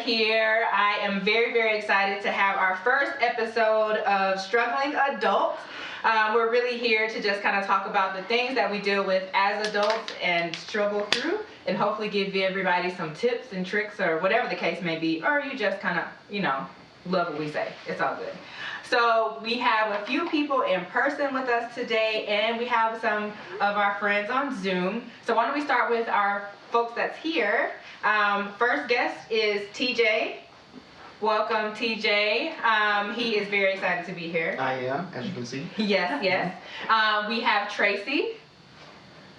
here. I am very, very excited to have our first episode of Struggling Adults. We're really here to just kind of talk about the things that we deal with as adults and struggle through, and hopefully give everybody some tips and tricks or whatever the case may be, or you just kind of, love what we say. It's all good. So we have a few people in person with us today, and we have some of our friends on Zoom. So why don't we start with our folks that's here. First guest is TJ. Welcome, TJ. He is very excited to be here. I am, as you can see. Yes. We have Tracy,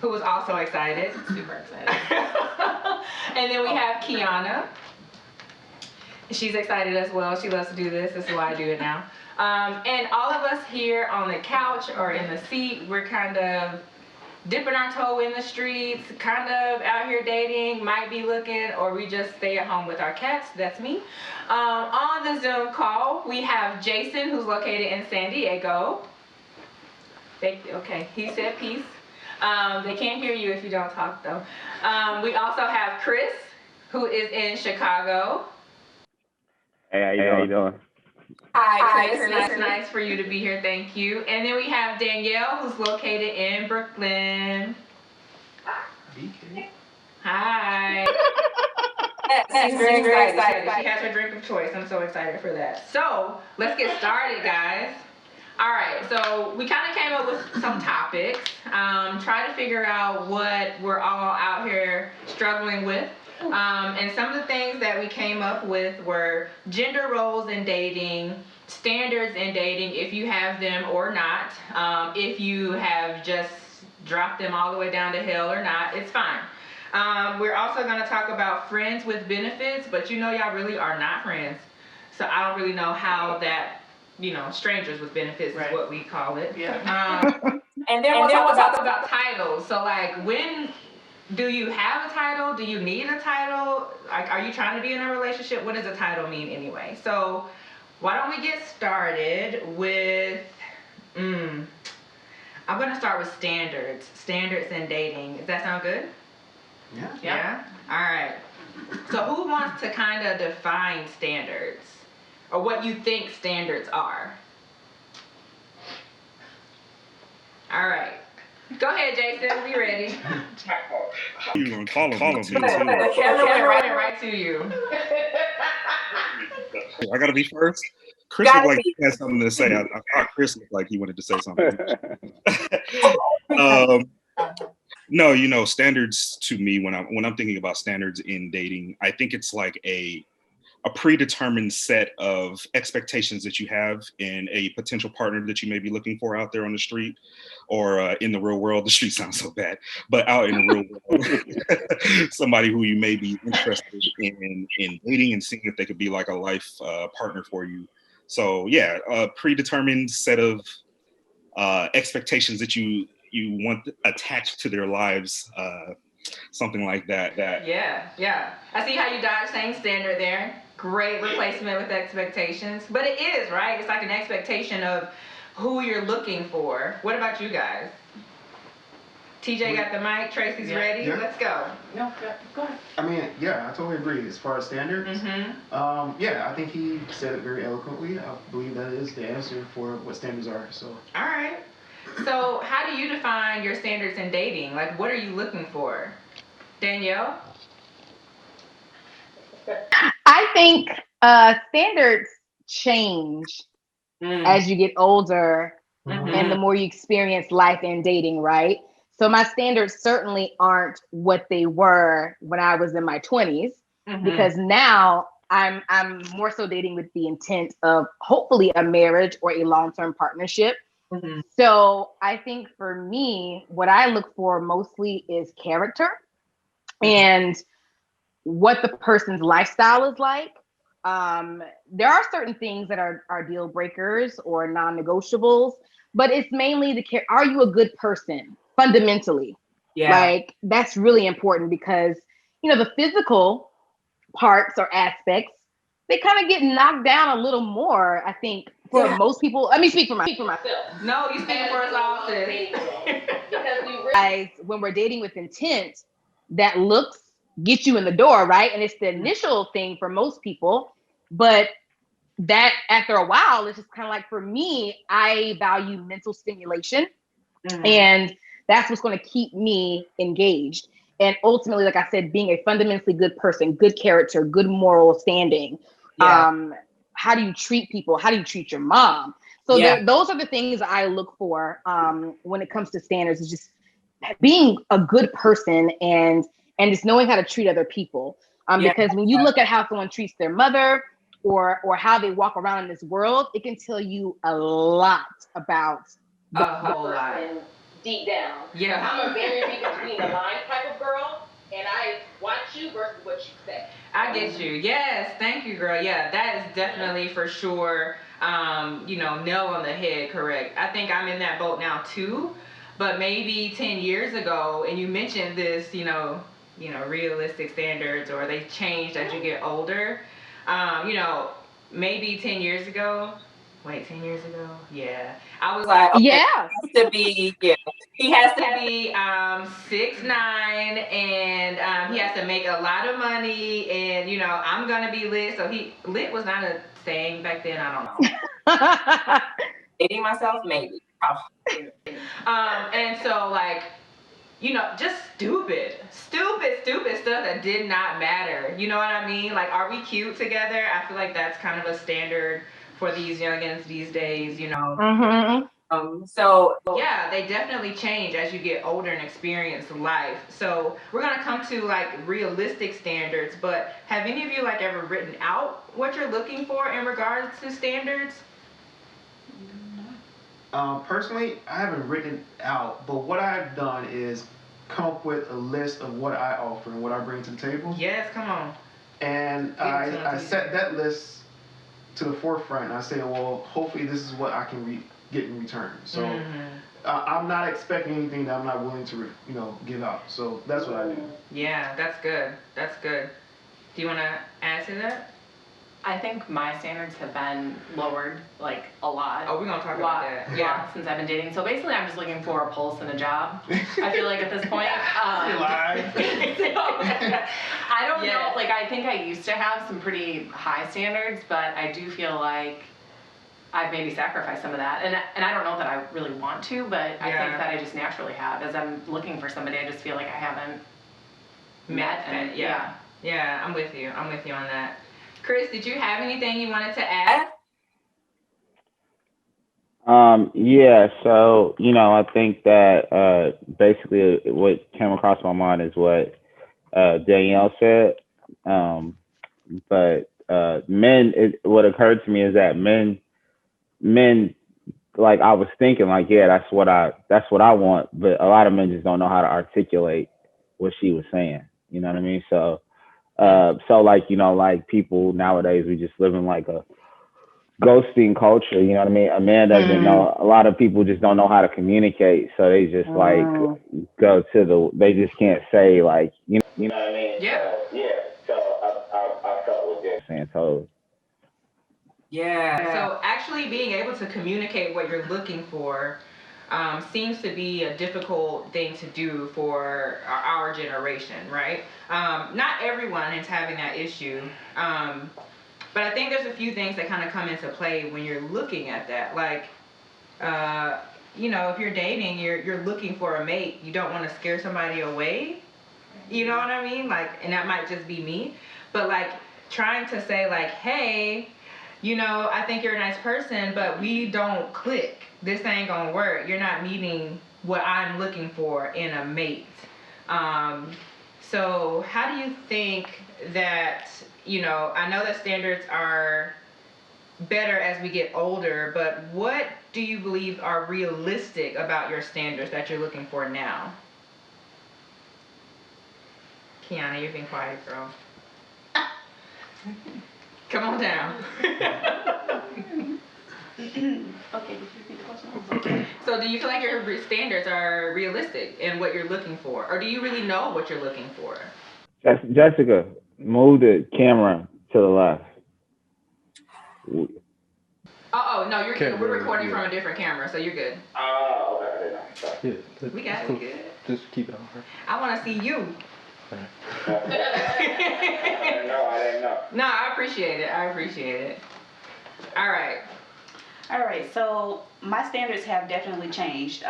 who is also excited. Super excited. And then we have Kiana. She's excited as well. She loves to do this. This is why I do it now. And all of us here on the couch or in the seat, we're kind of dipping our toe in the streets, kind of out here dating, might be looking, or we just stay at home with our cats. That's me. On the Zoom call, we have Jason, who's located in San Diego. Okay, he said peace. They can't hear you if you don't talk, though. We also have Chris, who is in Chicago. Hey, how you doing? Hi, Chris. Nice for you to be here. Thank you. And then we have Danielle, who's located in Brooklyn. BK. Hi. She's very excited. She has her drink of choice. I'm so excited for that. So let's get started, guys. All right. So we kind of came up with some topics. Try to figure out what we're all out here struggling with. And some of the things that we came up with were gender roles in dating, standards in dating, if you have them or not. If you have just dropped them all the way down to hell or not, it's fine. We're also going to talk about friends with benefits, but y'all really are not friends. So I don't really know how that, strangers with benefits is what we call it. Yeah. And then we'll talk about titles. So when do you have a title? Do you need a title? Like, are you trying to be in a relationship? What does a title mean anyway? So why don't we get started with, I'm going to start with standards in dating. Does that sound good? Yeah? All right. So who wants to kind of define standards, or what you think standards are? All right. Go ahead, Jason. We ready. You gonna call him? The camera right to you. I gotta be first. Chris looked like he had something to say. I thought Chris looked like he wanted to say something. No, standards to me, when I'm thinking about standards in dating, I think it's like a predetermined set of expectations that you have in a potential partner that you may be looking for out there on the street, or in the real world. The street sounds so bad, but out in the real world, somebody who you may be interested in dating and seeing if they could be like a life partner for you. So yeah, a predetermined set of expectations that you want attached to their lives, something like that. Yeah. I see how you dodged saying standard there. Great replacement with expectations. But it is, right? It's like an expectation of who you're looking for. What about you guys? TJ got the mic. Tracy's ready. Yeah. Let's go. No, go ahead. I mean, I totally agree. As far as standards, I think he said it very eloquently. I believe that is the answer for what standards are. So. All right. So how do you define your standards in dating? Like, what are you looking for? Danielle? I think standards change as you get older and the more you experience life and dating, right? So my standards certainly aren't what they were when I was in my 20s, because now I'm more so dating with the intent of hopefully a marriage or a long-term partnership. So I think for me, what I look for mostly is character and what the person's lifestyle is like. There are certain things that are deal breakers or non-negotiables, but it's mainly are you a good person fundamentally? Yeah. Like, that's really important because, the physical parts or aspects, they kind of get knocked down a little more, I think, for most people. Let me speak for myself. No, you speak for us all, sis. Because we realize when we're dating with intent, that looks get you in the door, right? And it's the initial thing for most people, but that after a while, it's just kind of like, for me, I value mental stimulation, and that's what's going to keep me engaged. And ultimately, like I said, being a fundamentally good person, good character, good moral standing. How do you treat people? How do you treat your mom? So those are the things I look for when it comes to standards, is just being a good person and just knowing how to treat other people. Because when you look at how someone treats their mother, or how they walk around in this world, it can tell you a lot about the person deep down. Yeah. I'm a very read between the lines type of girl, and I watch you versus what you say. I get you. Yes, thank you, girl. Yeah, that is definitely for sure, nail on the head, correct. I think I'm in that boat now too, but maybe 10 years ago, and you mentioned this, realistic standards, or they changed as you get older. Maybe 10 years ago. Wait, 10 years ago? Yeah. I was like, okay, he has to be, he has to be 6'9", and he has to make a lot of money, and I'm gonna be lit. So lit was not a saying back then. I don't know. Dating myself, maybe. And so just stupid stuff that did not matter. You know what I mean? Like, are we cute together? I feel like that's kind of a standard for these youngins these days, So yeah, they definitely change as you get older and experience life. So we're gonna come to realistic standards, but have any of you ever written out what you're looking for in regards to standards? Personally, I haven't written it out, but what I've done is come up with a list of what I offer and what I bring to the table. Yes, come on. And I set that list to the forefront, and I say, well, hopefully this is what I can get in return. So I'm not expecting anything that I'm not willing to, give out. So that's what I do. Yeah, that's good. That's good. Do you want to add to that? I think my standards have been lowered a lot. Oh, we're gonna talk about that. Yeah, since I've been dating. So basically, I'm just looking for a pulse and a job. I feel like at this point, I don't know. I think I used to have some pretty high standards, but I do feel like I've maybe sacrificed some of that, and I don't know that I really want to, but I think that I just naturally have. As I'm looking for somebody, I just feel like I haven't met. And yeah, I'm with you. I'm with you on that. Chris, did you have anything you wanted to add? So, I think that basically what came across my mind is what Danielle said. But what occurred to me is that men, I was thinking that's what I want, but a lot of men just don't know how to articulate what she was saying. You know what I mean? So, people nowadays, we just live in a ghosting culture. You know what I mean? A man doesn't know. A lot of people just don't know how to communicate, so they just they just can't say you know what I mean? Yeah. So I felt what they're saying. So yeah. So actually being able to communicate what you're looking for seems to be a difficult thing to do for our generation, right? Not everyone is having that issue. But I think there's a few things that kind of come into play when you're looking at that. If you're dating, you're looking for a mate. You don't want to scare somebody away. You know what I mean? And that might just be me. But trying to say hey, I think you're a nice person, but we don't click. This ain't gonna work. You're not meeting what I'm looking for in a mate. So how do you think that, I know that standards are better as we get older, but what do you believe are realistic about your standards that you're looking for now? Kiana, you're being quiet, girl. Come on down. Okay, did you repeat the question? So do you feel like your standards are realistic in what you're looking for? Or do you really know what you're looking for? Jessica, move the camera to the left. Oh, no, you're good. We're recording from a different camera, so you're good. Oh, okay. We got it, good. Just keep it on her. I want to see you. No, I didn't know. No, I appreciate it. All right. So my standards have definitely changed.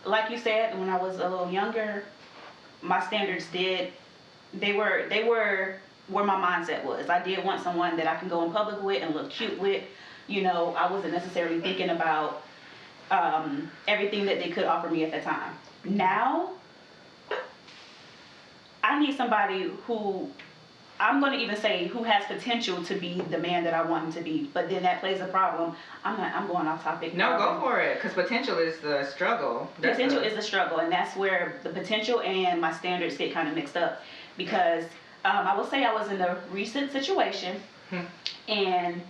Like you said, when I was a little younger, my standards they were where my mindset was. I did want someone that I can go in public with and look cute with. I wasn't necessarily thinking about everything that they could offer me at the time. Now, I need somebody who, I'm going to even say, who has potential to be the man that I want him to be. But then that plays a problem. I'm going off topic. No, go for it, because potential is the struggle. Potential is the struggle, and that's where the potential and my standards get kind of mixed up. Because I will say I was in a recent situation, and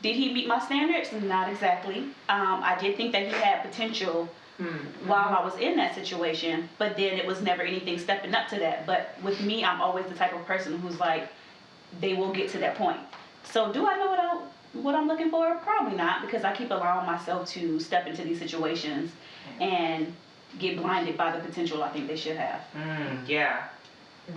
did he meet my standards? Not exactly. I did think that he had potential while I was in that situation, but then it was never anything stepping up to that. But with me, I'm always the type of person who's like, they will get to that point. So do I know what I'm looking for? Probably not, because I keep allowing myself to step into these situations and get blinded by the potential I think they should have. Yeah.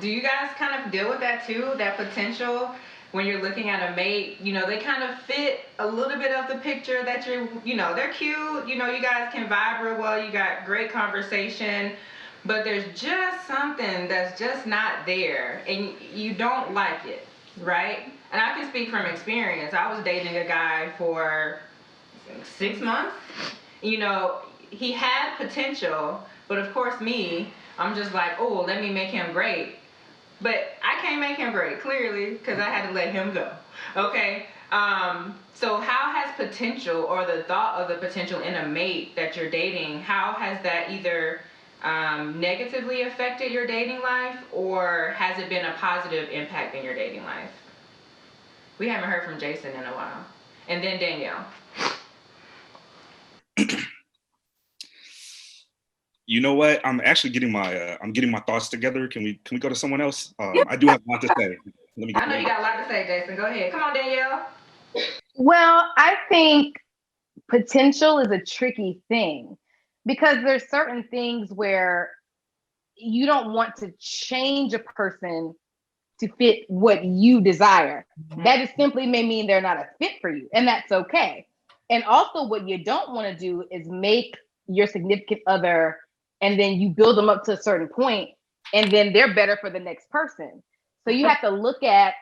Do you guys kind of deal with that too? That potential when you're looking at a mate, they kind of fit a little bit of the picture that they're cute, you guys can vibe real well, you got great conversation, but there's just something that's just not there, and you don't like it, right? And I can speak from experience. I was dating a guy for 6 months. He had potential, but of course I'm just like, oh, let me make him great. But I can't make him great, clearly, because I had to let him go. Okay? So how has potential, or the thought of the potential in a mate that you're dating, how has that either negatively affected your dating life, or has it been a positive impact in your dating life? We haven't heard from Jason in a while. And then Danielle. You know what? I'm actually getting my thoughts together. Can we go to someone else? I do have a lot to say. I know you got a lot to say, Jason. Go ahead. Come on, Danielle. Well, I think potential is a tricky thing, because there's certain things where you don't want to change a person to fit what you desire. That just simply may mean they're not a fit for you, and that's okay. And also, what you don't want to do is make your significant other, and then you build them up to a certain point, and then they're better for the next person. So you have to look at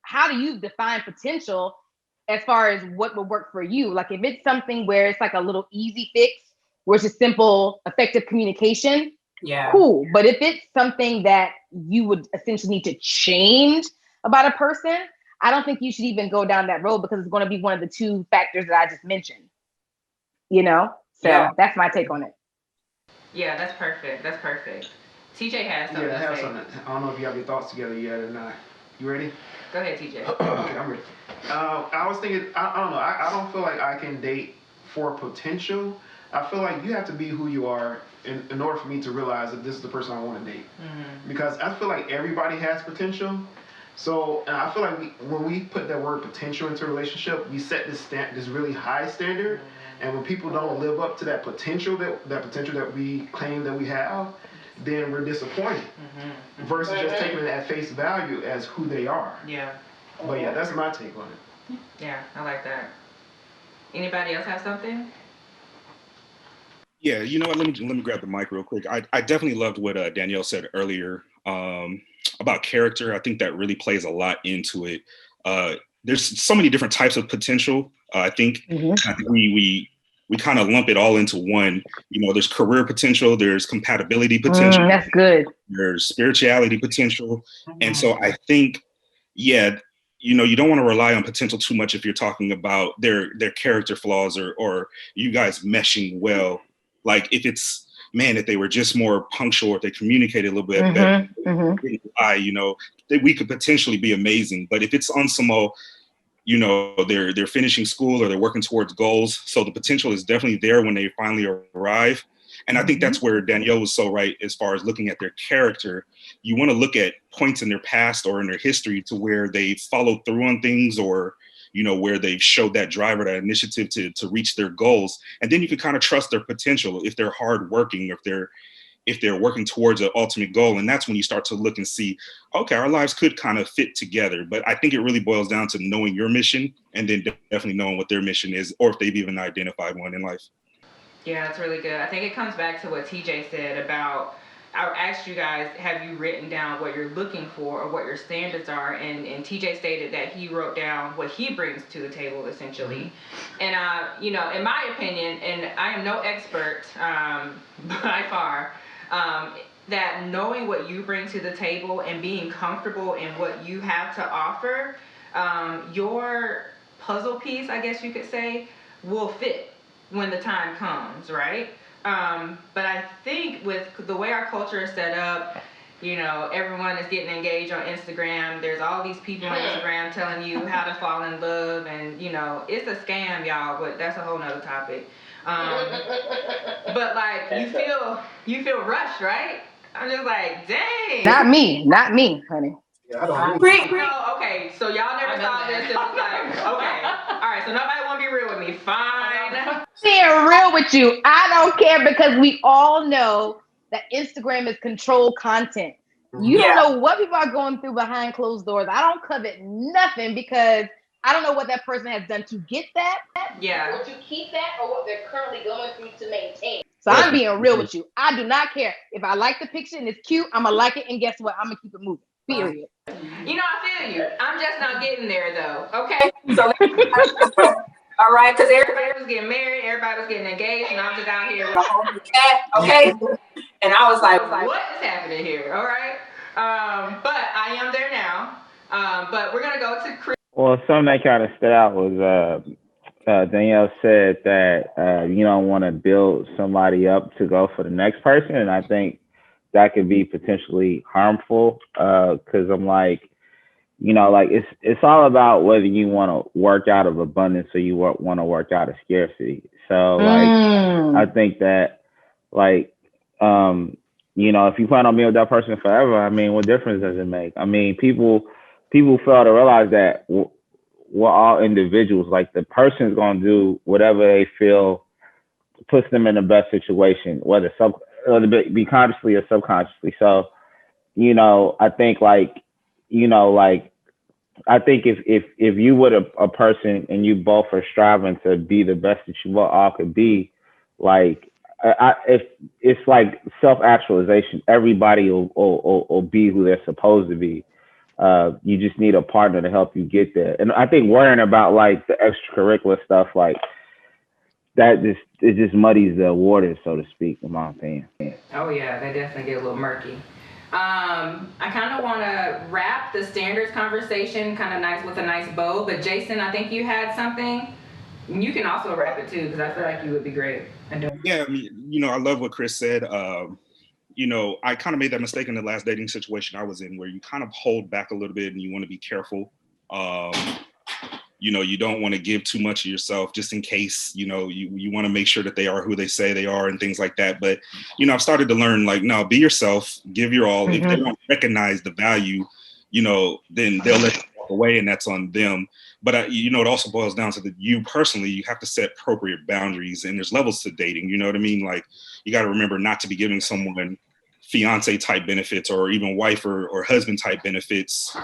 how do you define potential as far as what will work for you? Like, if it's something where it's like a little easy fix, where it's just simple, effective communication, cool. But if it's something that you would essentially need to change about a person, I don't think you should even go down that road, because it's going to be one of the two factors that I just mentioned. So that's my take on it. Yeah, that's perfect. TJ has something. Yeah, I have something. I don't know if you have your thoughts together yet or not. You ready? Go ahead, TJ. Okay, I'm ready. I was thinking, I don't know. I don't feel like I can date for potential. I feel like you have to be who you are in order for me to realize that this is the person I want to date. Because I feel like everybody has potential. So, and I feel like when we put that word potential into a relationship, we set this really high standard. And when people don't live up to that potential that we claim that we have, then we're disappointed. Versus just taking it at face value as who they are. Yeah. But yeah, that's my take on it. Yeah, I like that. Anybody else have something? Yeah, you know what? Let me grab the mic real quick. I definitely loved what Danielle said earlier about character. I think that really plays a lot into it. There's so many different types of potential. I think we kind of lump it all into one. There's career potential, there's compatibility potential. That's good. There's spirituality potential. And so I think, you don't want to rely on potential too much if you're talking about their character flaws or you guys meshing well. Like, if it's, if they were just more punctual, or if they communicated a little bit better, we could potentially be amazing. But if it's on some they're finishing school or they're working towards goals. So the potential is definitely there when they finally arrive. And I think that's where Danielle was so right as far as looking at their character. You want to look at points in their past or in their history to where they followed through on things, or, where they've showed that drive or that initiative to reach their goals. And then you can kind of trust their potential if they're hardworking, or if they're, if they're working towards an ultimate goal. And that's when you start to look and see, okay, our lives could kind of fit together. But I think it really boils down to knowing your mission and then definitely knowing what their mission is, or if they've even identified one in life. Yeah, that's really good. I think it comes back to what TJ said about, I asked you guys, have you written down what you're looking for or what your standards are? And TJ stated that he wrote down what he brings to the table, essentially. And, you know, in my opinion, and I am no expert by far, that knowing what you bring to the table and being comfortable in what you have to offer, your puzzle piece, I guess you could say, will fit when the time comes, right? But I think with the way our culture is set up, you know, everyone is getting engaged on Instagram. There's all these people on Instagram telling you how to fall in love, and you know, it's a scam, y'all. But that's a whole nother topic. But like, you feel rushed, right? I'm just like, dang. Not me, honey. Yeah, I don't No, okay, so y'all never saw this. It was like, okay, all right, so nobody want to be real with me. Fine. Being real with you, I don't care, because we all know that Instagram is controlled content. You don't know what people are going through behind closed doors. I don't covet nothing because I don't know what that person has done to get that, or to keep that, or what they're currently going through to maintain. So I'm being real with you. I do not care. If I like the picture and it's cute, I'm going to like it, and guess what? I'm going to keep it moving. Period. You know, I feel you. I'm just not getting there, though. Okay? So, all right, because everybody was getting married, everybody was getting engaged, and I'm just out here with a whole new cat, okay? And I was like, what is happening here? All right? But I am there now. But we're going to go to Chris. Well, something that kind of stood out was Danielle said that you don't want to build somebody up to go for the next person. And I think that could be potentially harmful because I'm like, you know, like it's all about whether you want to work out of abundance or you want to work out of scarcity. So like, I think that like, you know, if you plan on being with that person forever, I mean, what difference does it make? I mean, people fail to realize that we're all individuals. Like the person's going to do whatever they feel puts them in the best situation, whether be consciously or subconsciously. So, you know, I think like, you know, like, I think if you with a person and you both are striving to be the best that you all could be, like, if it's like self-actualization, everybody will be who they're supposed to be. You just need a partner to help you get there. And I think worrying about like the extracurricular stuff, like that it just muddies the waters, so to speak, in my opinion. Oh yeah, they definitely get a little murky. I kind of want to wrap the standards conversation kind of nice with a nice bow, but Jason, I think you had something. You can also wrap it too, because I feel like you would be great. Yeah, I mean, you know, I love what Chris said. You know, I kind of made that mistake in the last dating situation I was in, where you kind of hold back a little bit and you want to be careful. You know, you don't want to give too much of yourself just in case, you know, you want to make sure that they are who they say they are and things like that. But, you know, I've started to learn, like, no, be yourself, give your all. If they don't recognize the value, you know, then they'll let you walk away and that's on them. But, you know, it also boils down to you personally, you have to set appropriate boundaries, and there's levels to dating. You know what I mean? Like, you got to remember not to be giving someone fiance type benefits or even wife or husband type benefits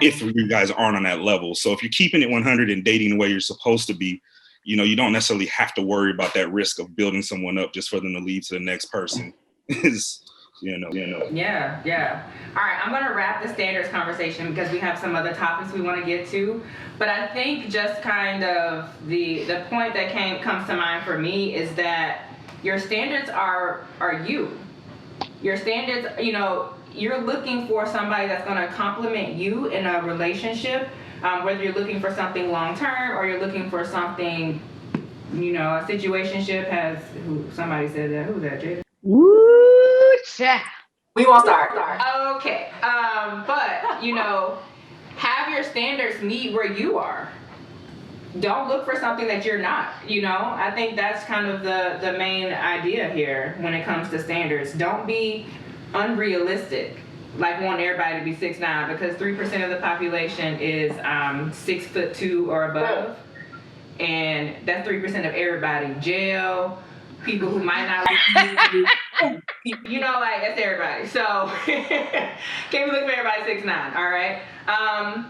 if you guys aren't on that level. So if you're keeping it 100 and dating the way you're supposed to be, you know, you don't necessarily have to worry about that risk of building someone up just for them to lead to the next person. You know. Yeah. All right, I'm gonna wrap the standards conversation because we have some other topics we want to get to. But I think just kind of the point that comes to mind for me is that your standards are you. Your standards, you know, you're looking for somebody that's going to complement you in a relationship, whether you're looking for something long-term or you're looking for something, you know, a situationship has, somebody said that, who's that, Jada? Woo, child. We won't start. Okay, but, you know, have your standards meet where you are. Don't look for something that you're not, you know? I think that's kind of the main idea here when it comes to standards. Don't be unrealistic, like want everybody to be 6'9", because 3% of the population is 6'2" or above, and that's 3% of everybody. Jail, people who might not listen to you, You know, like, that's everybody. So, can't be looking for everybody 6'9", all right?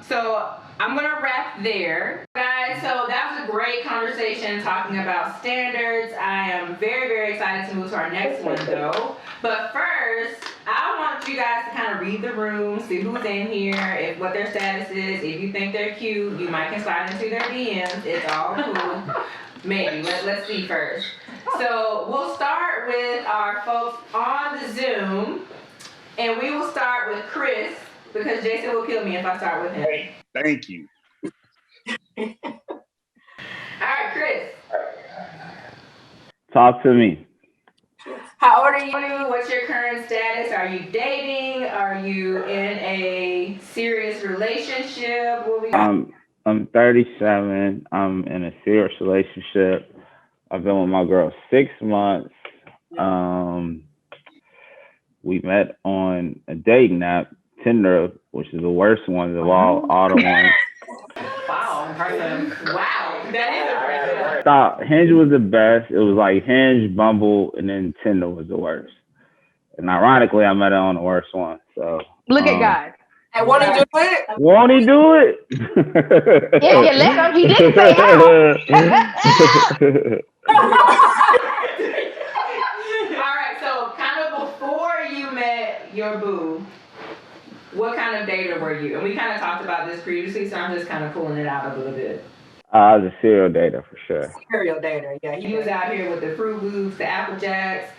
So, I'm going to wrap there. Guys, so that was a great conversation talking about standards. I am very, very excited to move to our next one, though. But first, I want you guys to kind of read the room, see who's in here, what their status is. If you think they're cute, you might can slide into their DMs. It's all cool. Maybe. Let's see first. So we'll start with our folks on the Zoom, and we will start with Chris, because Jason will kill me if I start with him. Thank you. All right, Chris. Talk to me. How old are you? What's your current status? Are you dating? Are you in a serious relationship? What we got? I'm 37. I'm in a serious relationship. I've been with my girl 6 months. We met on a dating app, Tinder, which is the worst one of all the ones. Wow, impressive. Wow, that is impressive. Stop. Hinge was the best. It was like Hinge, Bumble, and then Tinder was the worst. And ironically, I met her on the worst one. So Look at God. And won't he do it? Won't he do it? If you let him, he didn't say All right, so kind of before you met your boo, what kind of dater were you? And we kind of talked about this previously, so I'm just kind of pulling it out a little bit. I was a serial dater for sure. Serial dater, yeah. He was out here with the Fruit Loops, the Apple Jacks.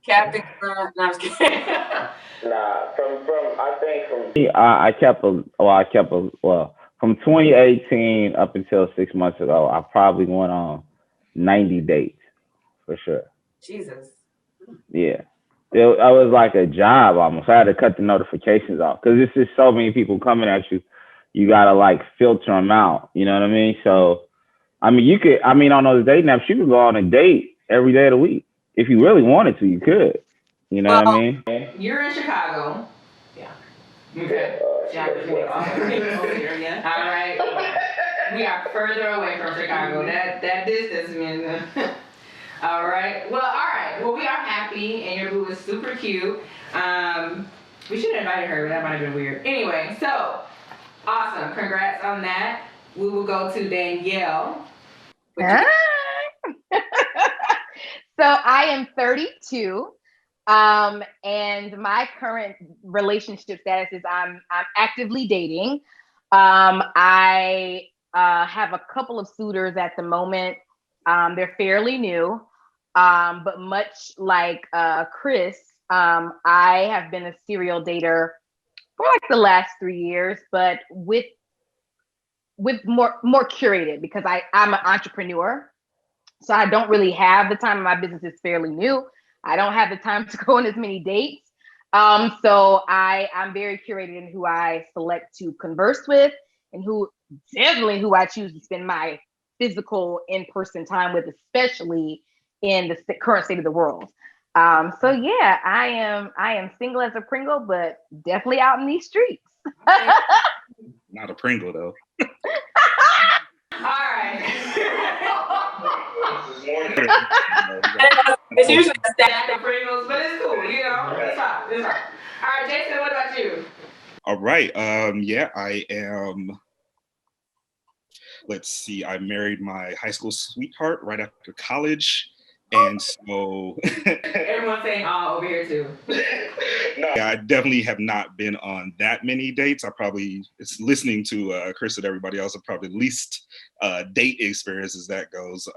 Captain Crunch. No, I'm just kidding. Nah, I think from 2018 up until 6 months ago, I probably went on 90 dates for sure. Jesus. Yeah. I was like a job almost. I had to cut the notifications off because there's just so many people coming at you. You got to like filter them out. You know what I mean? So, on those dating apps, you could go on a date every day of the week. If you really wanted to, you could. You know what I mean? You're in Chicago. Yeah. Okay. Yeah. All right. We are further away from Chicago. That distance, man. All right. Well, we are happy, and your boo is super cute. We should have invited her, but that might have been weird. Anyway, so awesome. Congrats on that. We will go to Danielle. So I am 32, and my current relationship status is I'm actively dating. I have a couple of suitors at the moment. They're fairly new, but much like Chris, I have been a serial dater for like the last 3 years, but with more curated because I'm an entrepreneur. So I don't really have the time. My business is fairly new. I don't have the time to go on as many dates. So I'm very curated in who I select to converse with and who I choose to spend my physical in-person time with, especially in the current state of the world. So yeah, I am single as a Pringle, but definitely out in these streets. Not a Pringle though. All right. It's usually a stack of Pringles, but it's cool, you know. It's fine. All right, Jason, what about you? All right. Yeah, I am. Let's see. I married my high school sweetheart right after college. And so everyone's saying over here too. Yeah, I definitely have not been on that many dates. It's listening to Chris and everybody else, are probably the least date experience as that goes.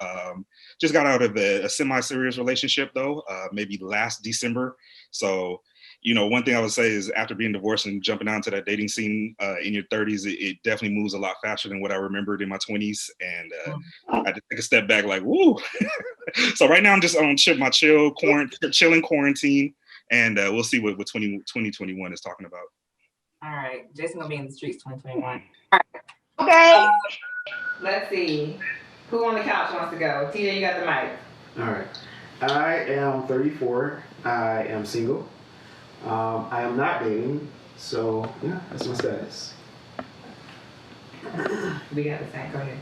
Just got out of a semi-serious relationship though, maybe last December. So, one thing I would say is after being divorced and jumping onto that dating scene in your 30s, it definitely moves a lot faster than what I remembered in my 20s. And I had to take a step back like, woo. So right now I'm just on chilling quarantine. And we'll see what 2021 is talking about. All right. Jason gonna be in the streets 2021. All right. Okay. Let's see. Who on the couch wants to go? TJ, you got the mic. All right. I am 34. I am single. I am not dating. So, yeah, that's my status. We got the same. Go ahead.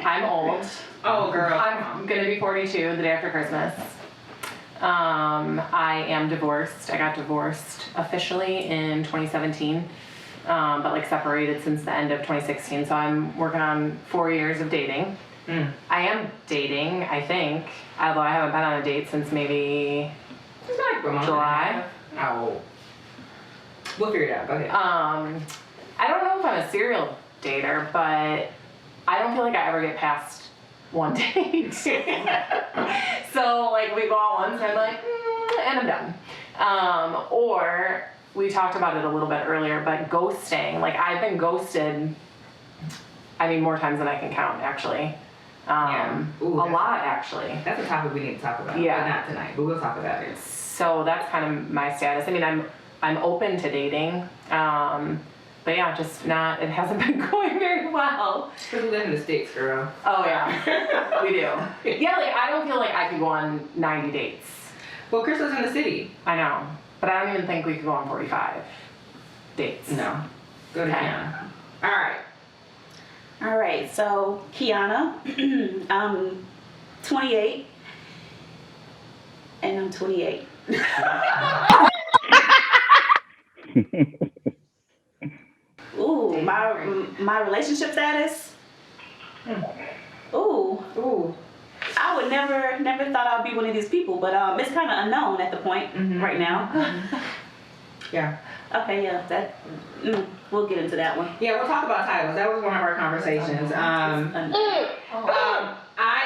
I'm old. Oh, girl. I'm gonna be 42 the day after Christmas. I am divorced. I got divorced officially in 2017, but like separated since the end of 2016. So I'm working on 4 years of dating. I am dating, I think, although I haven't been on a date since maybe July. Oh. We'll figure it out. Go ahead. I don't know if I'm a serial dater, but I don't feel like I ever get past one date. So like we go out once and I'm like, and I'm done. Or we talked about it a little bit earlier, but ghosting. Like I've been ghosted, I mean, more times than I can count, actually. Ooh, a lot, actually. That's a topic we need to talk about. Yeah. But not tonight, but we'll talk about it. So that's kind of my status. I mean, I'm open to dating. But yeah, just not, it hasn't been going very well. Because we live in the sticks, girl. Oh yeah, we do. Yeah, like I don't feel like I could go on 90 dates. Well, Chris lives in the city. I know, but I don't even think we could go on 45 dates. No. Go to Kiana. All right. All right, so Kiana, I'm 28, and I'm 28. Ooh, my relationship status. Ooh. I would never thought I'd be one of these people, but it's kind of unknown at the point right now. Yeah. Okay, yeah, that we'll get into that one. Yeah, we'll talk about titles. That was one of our conversations. I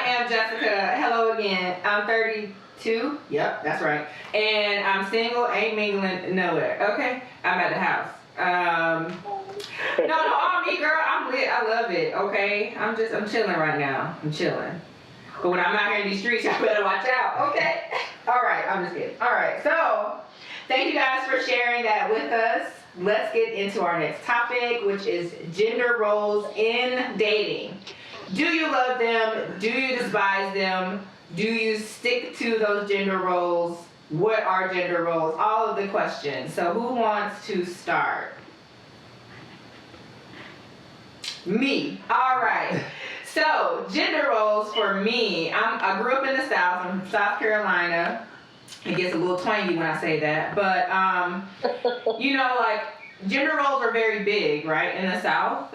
am Jessica. Hello again. I'm 32. Yep, that's right. And I'm single, ain't mingling nowhere. Okay? I'm at the house. No, all me, girl. I'm lit. I love it. Okay? I'm chilling right now. I'm chilling. But when I'm out here in these streets, y'all better watch out. Okay? All right. I'm just kidding. All right. So, thank you guys for sharing that with us. Let's get into our next topic, which is gender roles in dating. Do you love them? Do you despise them? Do you stick to those gender roles? What are gender roles? All of the questions. So who wants to start? Me. All right. So gender roles for me, I grew up in the South. I'm from South Carolina. It gets a little twangy when I say that, but like gender roles are very big, right? In the South,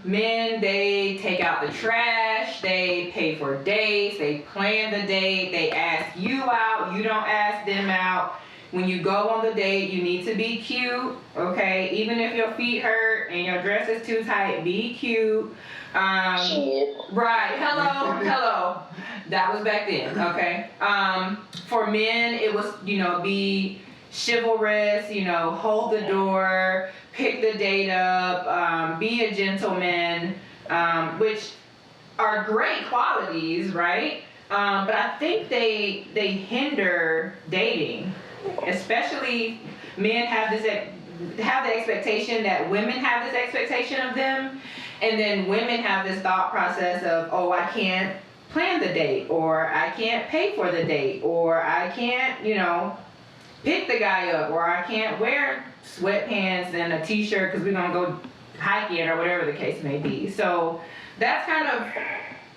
men, they take out the trash, they pay for dates, they plan the date, they ask you out, you don't ask them out. When you go on the date, you need to be cute, okay? Even if your feet hurt and your dress is too tight, be cute. Right, hello. That was back then, okay? For men, it was, be chivalrous, hold the door, pick the date up, be a gentleman, which are great qualities, right? But I think they hinder dating, especially men have the expectation that women have this expectation of them, and then women have this thought process of, oh, I can't plan the date, or I can't pay for the date, or I can't, pick the guy up, or I can't wear sweatpants and a t-shirt because we're going to go hiking or whatever the case may be. So that's kind of,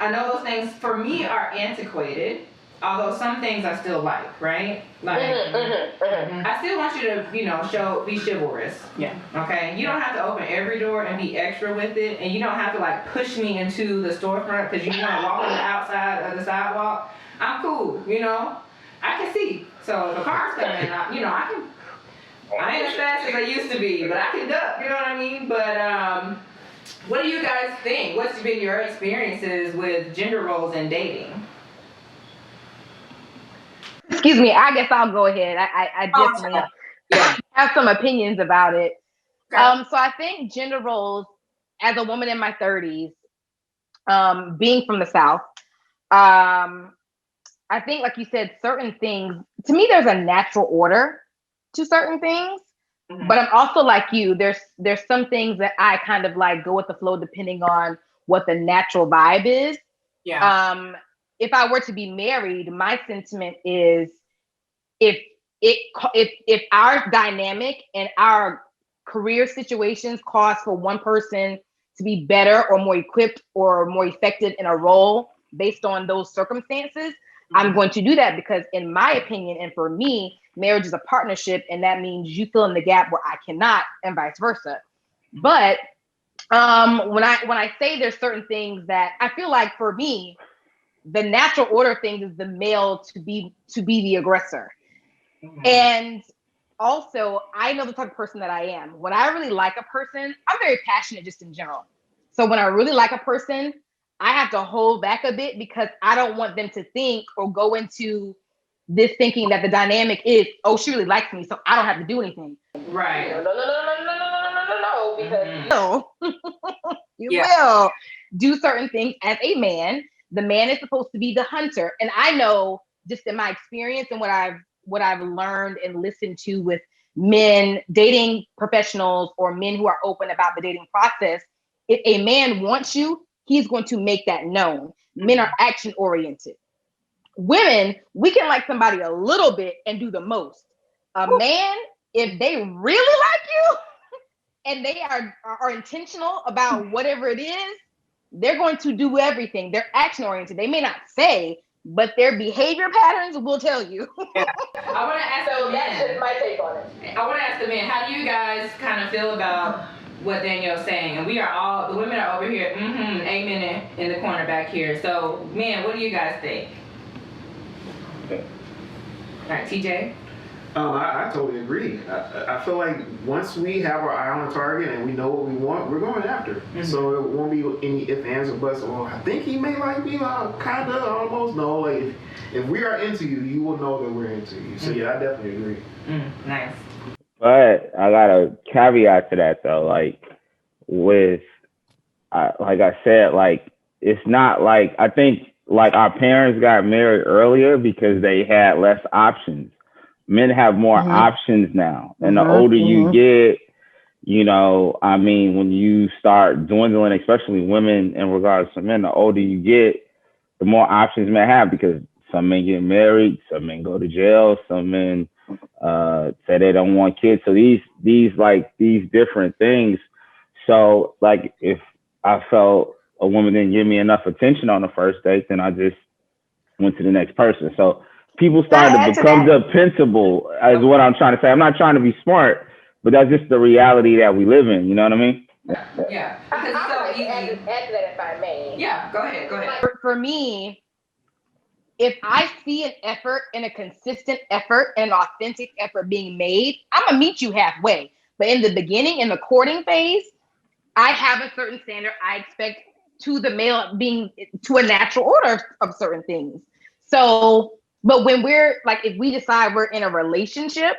I know those things for me are antiquated, although some things I still like, right? Like, I still want you to, be chivalrous. Yeah. Okay? You don't have to open every door and be extra with it, and you don't have to like push me into the storefront because you want to walk on the outside of the sidewalk. I'm cool, I can see. So if a car's coming, I ain't as fast as I used to be, but I can duck, you know what I mean? But what do you guys think? What's been your experiences with gender roles in dating? Excuse me, I guess I'll go ahead. I definitely have some opinions about it. Okay. So I think gender roles, as a woman in my 30s, being from the South, I think, like you said, certain things, to me, there's a natural order to certain things. Mm-hmm. But I'm also like you, there's some things that I kind of like go with the flow depending on what the natural vibe is. Yeah. If I were to be married, my sentiment is if our dynamic and our career situations cause for one person to be better or more equipped or more effective in a role based on those circumstances, I'm going to do that because in my opinion, and for me, marriage is a partnership, and that means you fill in the gap where I cannot, and vice versa. But when I say there's certain things that I feel like for me, the natural order of things is the male to be the aggressor. And also, I know the type of person that I am. When I really like a person, I'm very passionate just in general. So when I really like a person, I have to hold back a bit because I don't want them to think or go into this thinking that the dynamic is, oh, she really likes me, so I don't have to do anything. Right. No, because you will do certain things as a man. The man is supposed to be the hunter. And I know just in my experience and what I've learned and listened to with men, dating professionals, or men who are open about the dating process, if a man wants you, he's going to make that known. Men are action oriented. Women, we can like somebody a little bit and do the most. A man, if they really like you and they are intentional about whatever it is, they're going to do everything. They're action oriented. They may not say, but their behavior patterns will tell you. I want to ask the men. That's just my take on it. I want to ask the men, how do you guys kind of feel about what Danielle's saying? And we are all, the women are over here, amen in the corner back here. So, men, what do you guys think? All right, TJ? I totally agree. I feel like once we have our eye on a target and we know what we want, we're going after. So it won't be any ifs, ands, or buts. Well, I think he may like me, kind of, almost. No, like if we are into you, you will know that we're into you. So yeah, I definitely agree. Nice. But I got a caveat to that though. Like with, like I said, like it's not like I think like our parents got married earlier because they had less options. Men have more options now. And the older you get, you know, I mean, when you start dwindling, especially women in regards to men, the older you get, the more options men have because some men get married, some men go to jail, some men say they don't want kids. So these different things. So like if I felt a woman didn't give me enough attention on the first date, then I just went to the next person. So people starting to become dependable is what I'm trying to say. I'm not trying to be smart, but that's just the reality that we live in. You know what I mean? Yeah. Because it's so easy. Add to that if I may. Yeah, go ahead. For me, if I see an effort and a consistent effort and an authentic effort being made, I'm going to meet you halfway. But in the beginning, in the courting phase, I have a certain standard I expect to the male being to a natural order of certain things. So, but when we're like, if we decide we're in a relationship,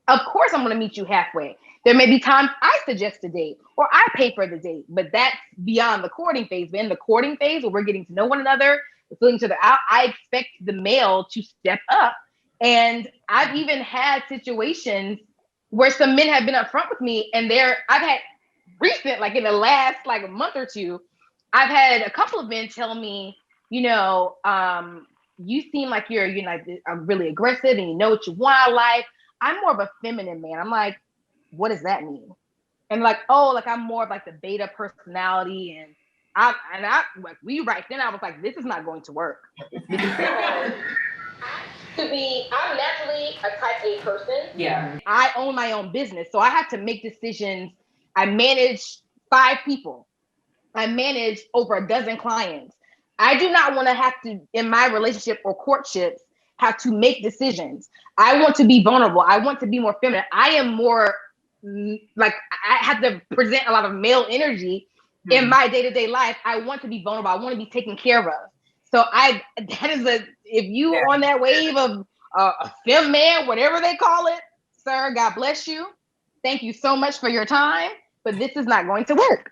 of course I'm going to meet you halfway. There may be times I suggest a date or I pay for the date, but that's beyond the courting phase. But in the courting phase where we're getting to know one another, we're filling each other out, I expect the male to step up. And I've even had situations where some men have been upfront with me and I've had recent, like in the last like a month or two, I've had a couple of men tell me, you know, you seem like you're really aggressive and you know what you want out of life. I'm more of a feminine man. I'm like, what does that mean? And like, oh, like I'm more of like the beta personality. And I like right then I was like, this is not going to work. I'm naturally a type A person. Yeah. I own my own business. So I have to make decisions. I manage 5 people. I manage over a dozen clients. I do not want to have to, in my relationship or courtships, have to make decisions. I want to be vulnerable. I want to be more feminine. I am more like, I have to present a lot of male energy in my day-to-day life. I want to be vulnerable. I want to be taken care of. So if you are on that wave of a fem man, whatever they call it, sir, God bless you. Thank you so much for your time, but this is not going to work.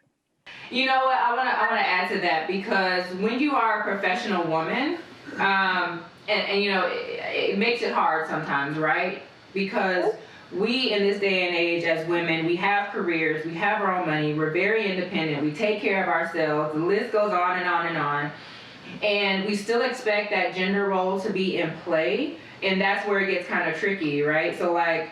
You know what? I wanna add to that because when you are a professional woman, and you know, it makes it hard sometimes, right? Because we in this day and age as women, we have careers, we have our own money, we're very independent, we take care of ourselves, the list goes on and on and on. And we still expect that gender role to be in play, and that's where it gets kind of tricky, right? So like,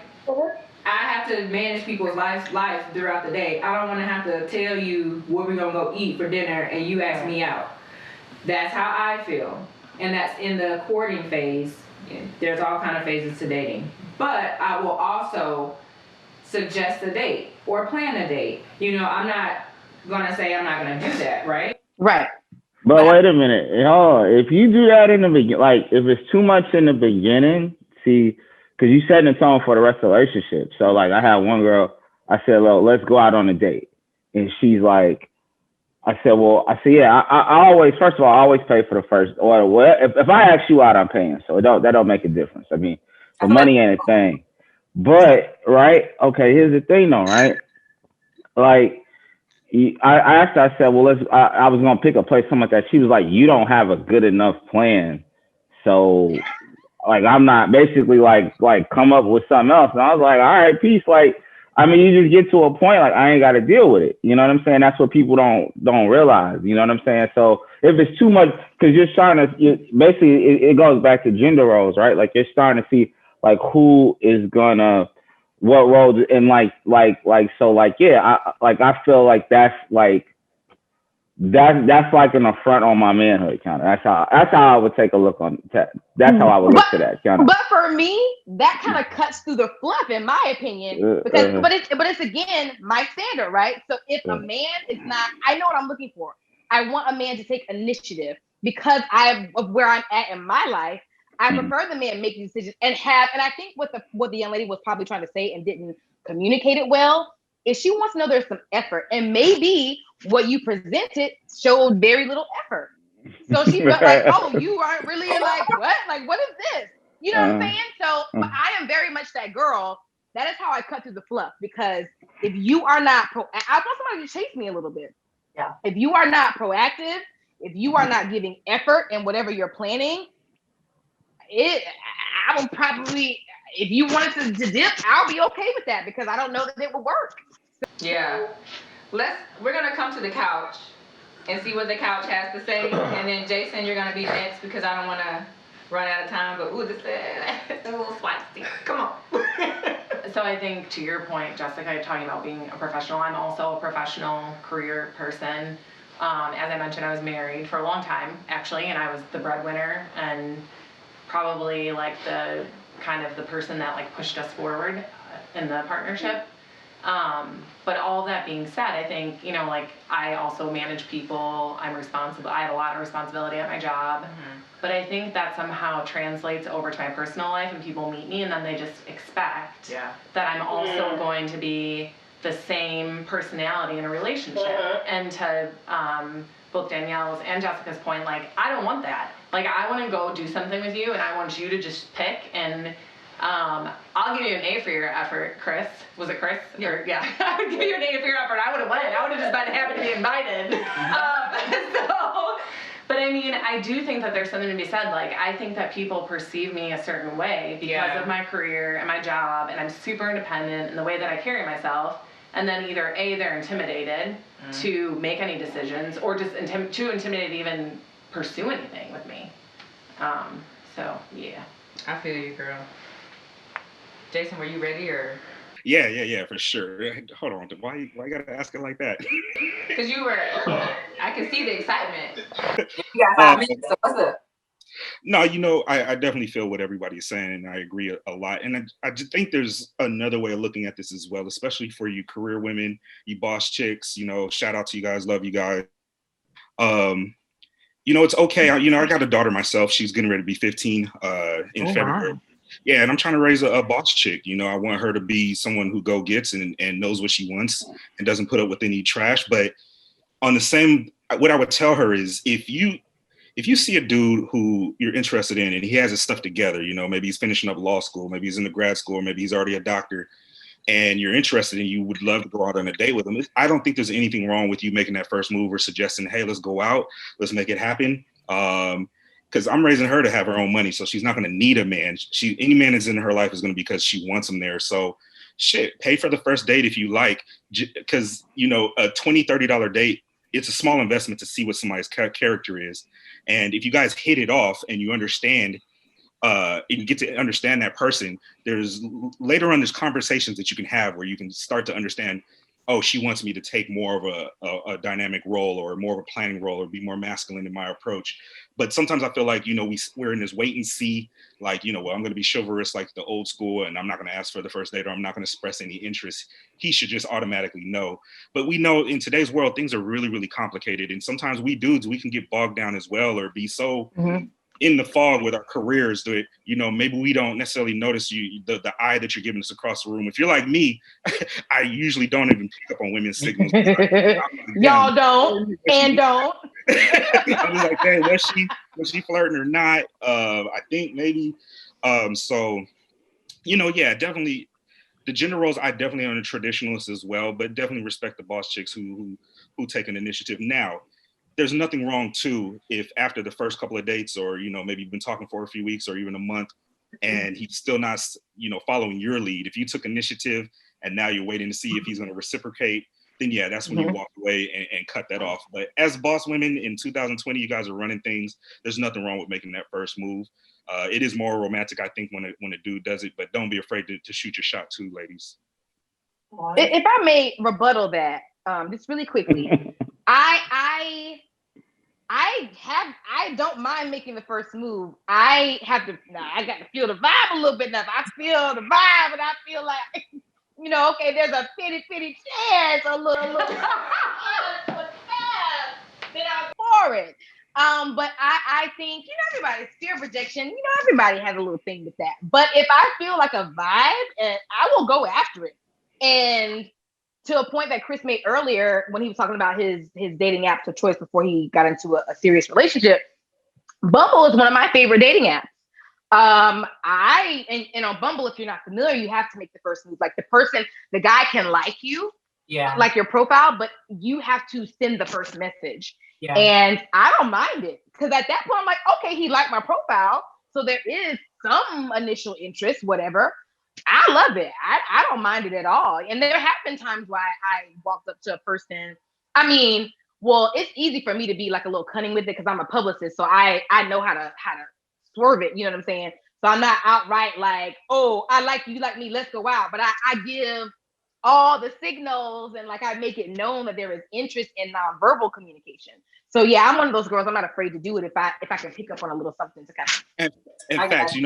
I have to manage people's life throughout the day. I don't want to have to tell you where we're gonna go eat for dinner and you ask me out. That's how I feel. and that's in the courting phase. There's all kind of phases to dating, but I will also suggest a date or plan a date. I'm not gonna say I'm not gonna do that, right? Right. But wait a minute, if you do that in the beginning, like if it's too much in the beginning, see, because you set the tone for the rest of the relationship. So like I had one girl, I said, "Well, let's go out on a date," and she's like, yeah, I always, first of all, I always pay for the first, or well, if I ask you out, I'm paying, so that don't make a difference. I mean, the money ain't a thing, but right, okay, here's the thing though, right, like. I asked her, I said, well, I was going to pick a place, something like that. She was like, you don't have a good enough plan. So, like, I'm not basically like come up with something else. And I was like, all right, peace. Like, I mean, you just get to a point, like, I ain't got to deal with it. You know what I'm saying? That's what people don't realize. You know what I'm saying? So if it's too much, because basically, it goes back to gender roles, right? Like, you're starting to see, like, who is going to, what roles, and so yeah, I feel like that's like an affront on my manhood, kind of. That's how I would take a look on that. That's how I would look to that, kind of. But for me, that kind of cuts through the fluff, in my opinion, because but it's again my standard, right? So if a man is not, I know what I'm looking for. I want a man to take initiative because of where I'm at in my life. I prefer the man making decisions and I think what the young lady was probably trying to say and didn't communicate it well is she wants to know there's some effort, and maybe what you presented showed very little effort. So she felt like, oh, you aren't really like what? Like, what is this? You know what I'm saying? So, but I am very much that girl. That is how I cut through the fluff, because if you are not I want somebody to chase me a little bit. Yeah. If you are not proactive, if you are not giving effort in whatever you're planning, I will probably, if you wanted to dip, I'll be okay with that, because I don't know that it will work. Yeah. We're gonna come to the couch and see what the couch has to say, and then Jason, you're gonna be next, because I don't want to run out of time. But this is a little spicy. Come on. So I think, to your point, Jessica, talking about being a professional, I'm also a professional career person. As I mentioned, I was married for a long time, actually, and I was the breadwinner and probably like the kind of the person that like pushed us forward in the partnership. But all that being said, I think, like, I also manage people. I'm responsible. I have a lot of responsibility at my job. But I think that somehow translates over to my personal life, and people meet me and then they just expect that I'm also going to be the same personality in a relationship. And to both Danielle's and Jessica's point, like, I don't want that. Like, I want to go do something with you, and I want you to just pick, and I'll give you an A for your effort, Chris. Was it Chris? Yeah. I would give you an A for your effort. I would have went. I would have just been happy to be invited. But I mean, I do think that there's something to be said. Like, I think that people perceive me a certain way because of my career and my job, and I'm super independent in the way that I carry myself. And then either A, they're intimidated to make any decisions, or just too intimidated to even pursue anything with me. So, yeah. I feel you, girl. Jason, were you ready, or? Yeah, for sure. Hold on, why you gotta ask it like that? Because I can see the excitement. You got 5 minutes, so what's up? No, I definitely feel what everybody's saying, and I agree a lot. And I just think there's another way of looking at this as well, especially for you career women, you boss chicks. Shout out to you guys, love you guys. It's okay. I got a daughter myself. She's getting ready to be 15 in February. Wow. Yeah, and I'm trying to raise a boss chick. I want her to be someone who go gets and knows what she wants and doesn't put up with any trash. But on the same, what I would tell her is, if you see a dude who you're interested in and he has his stuff together, maybe he's finishing up law school, maybe he's in the grad school, maybe he's already a doctor, and you're interested and you would love to go out on a date with him, I don't think there's anything wrong with you making that first move or suggesting, hey, let's go out, let's make it happen. Because I'm raising her to have her own money, so she's not going to need a man. Any man that's in her life is going to be because she wants him there. So pay for the first date if you like, because a $20-$30 date, it's a small investment to see what somebody's character is. And if you guys hit it off and you understand, and you get to understand that person, later on there's conversations that you can have where you can start to understand oh, she wants me to take more of a dynamic role or more of a planning role or be more masculine in my approach. But sometimes I feel like, we're in this wait and see, like, well, I'm going to be chivalrous like the old school, and I'm not going to ask for the first date, or I'm not going to express any interest. He should just automatically know. But we know in today's world, things are really, really complicated. And sometimes we dudes, we can get bogged down as well, or be so in the fog with our careers that, maybe we don't necessarily notice the eye that you're giving us across the room. If you're like me, I usually don't even pick up on women's signals. Y'all don't and don't. I'm like, hey, was she flirting or not? I think maybe. So, definitely the gender roles. I definitely am a traditionalist as well, but definitely respect the boss chicks who take an initiative. Now, there's nothing wrong too if after the first couple of dates, or maybe you've been talking for a few weeks or even a month, and he's still not following your lead. If you took initiative and now you're waiting to see if he's going to reciprocate, then yeah, that's when you walk away and cut that off. But as boss women in 2020, you guys are running things. There's nothing wrong with making that first move. It is more romantic, I think, when a dude does it, but don't be afraid to shoot your shot too, ladies. If I may rebuttal that, just really quickly, I don't mind making the first move. I got to feel the vibe a little bit now. If I feel the vibe and I feel like, okay, there's a pitty chance, a little then I'm for it. But I think, everybody's fear projection, everybody has a little thing with that. But if I feel like a vibe, and I will go after it. And to a point that Chris made earlier when he was talking about his dating apps of choice before he got into a serious relationship, Bumble is one of my favorite dating apps. And on Bumble, if you're not familiar, you have to make the first move. Like the guy can like you, like your profile, but you have to send the first message. Yeah. And I don't mind it, because at that point I'm like, okay, he liked my profile, so there is some initial interest, whatever. I love it. I don't mind it at all. And there have been times where I walked up to a person. I mean, well, it's easy for me to be like a little cunning with it because I'm a publicist, so I know how to swerve it. You know what I'm saying? So I'm not outright like, oh, I like you, like me, let's go out. But I give all the signals, and like I make it known that there is interest in nonverbal communication. So yeah, I'm one of those girls. I'm not afraid to do it if I can pick up on a little something to kind of. In fact,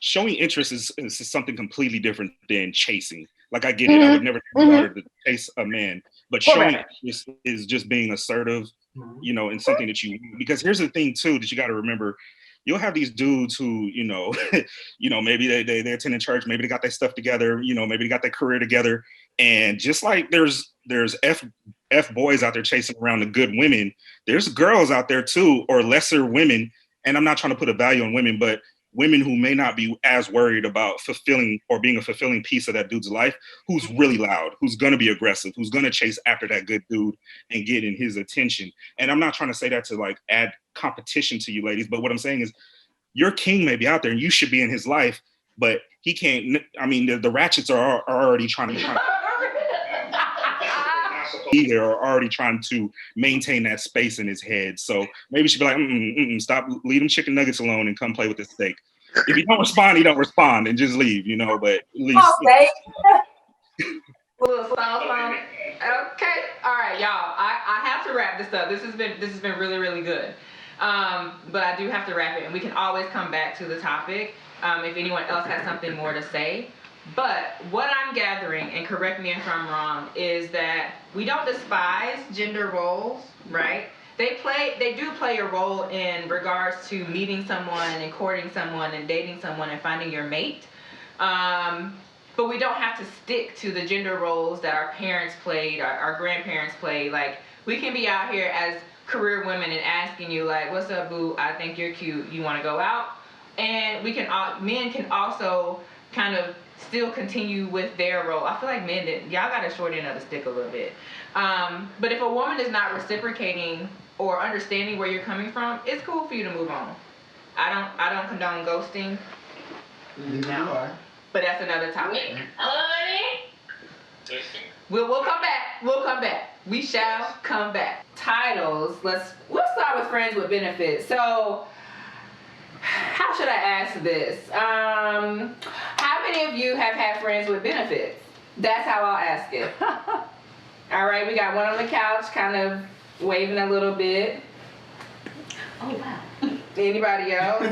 showing interest is something completely different than chasing. Like, I get it. I would never tell my daughter to chase a man, but showing interest is just being assertive, in something that you. Because here's the thing too that you got to remember. You'll have these dudes who, maybe they attend church, maybe they got their stuff together, maybe they got their career together, and just like there's F boys out there chasing around the good women, there's girls out there too, or lesser women. And I'm not trying to put a value on women, but women who may not be as worried about fulfilling or being a fulfilling piece of that dude's life, who's really loud, who's going to be aggressive, who's going to chase after that good dude and get in his attention. And I'm not trying to say that to like add competition to you ladies, but what I'm saying is your king may be out there and you should be in his life, but he can't. I mean, the ratchets are already trying to be there, or already trying to maintain that space in his head. So maybe she'd be like, stop, leave them chicken nuggets alone and come play with the steak. If you don't respond, he don't respond, and just leave, but at least. Okay. Okay. All right, y'all. I have to wrap this up. This has been really, really good. But I do have to wrap it, and we can always come back to the topic if anyone else has something more to say. But what I'm gathering, and correct me if I'm wrong, is that we don't despise gender roles, right? They do play a role in regards to meeting someone and courting someone and dating someone and finding your mate. But we don't have to stick to the gender roles that our parents played, our grandparents played. Like, we can be out here as career women and asking you, like, what's up, boo? I think you're cute. You want to go out? And men can also kind of still continue with their role. I feel like men y'all got a short end of the stick a little bit. But if a woman is not reciprocating or understanding where you're coming from, it's cool for you to move on. I don't condone ghosting. No. But that's another topic. We'll come back. We'll come back. We shall come back. Titles. We'll start with friends with benefits. So, how should I ask this? How many of you have had friends with benefits? That's how I'll ask it. All right, we got one on the couch, kind of waving a little bit. Oh wow. Anybody else?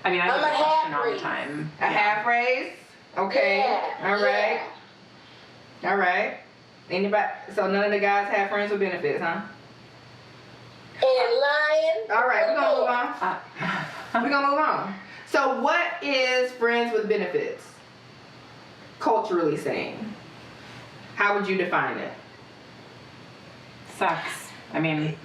I mean, I I'm get a the question half all the raise. time. A half raise? Okay. Yeah, All right. All right. Anybody? So none of the guys have friends with benefits, huh? And lying. All right, we're gonna move on. We're gonna move on. So what is friends with benefits? Culturally saying. How would you define it? Sucks. I mean,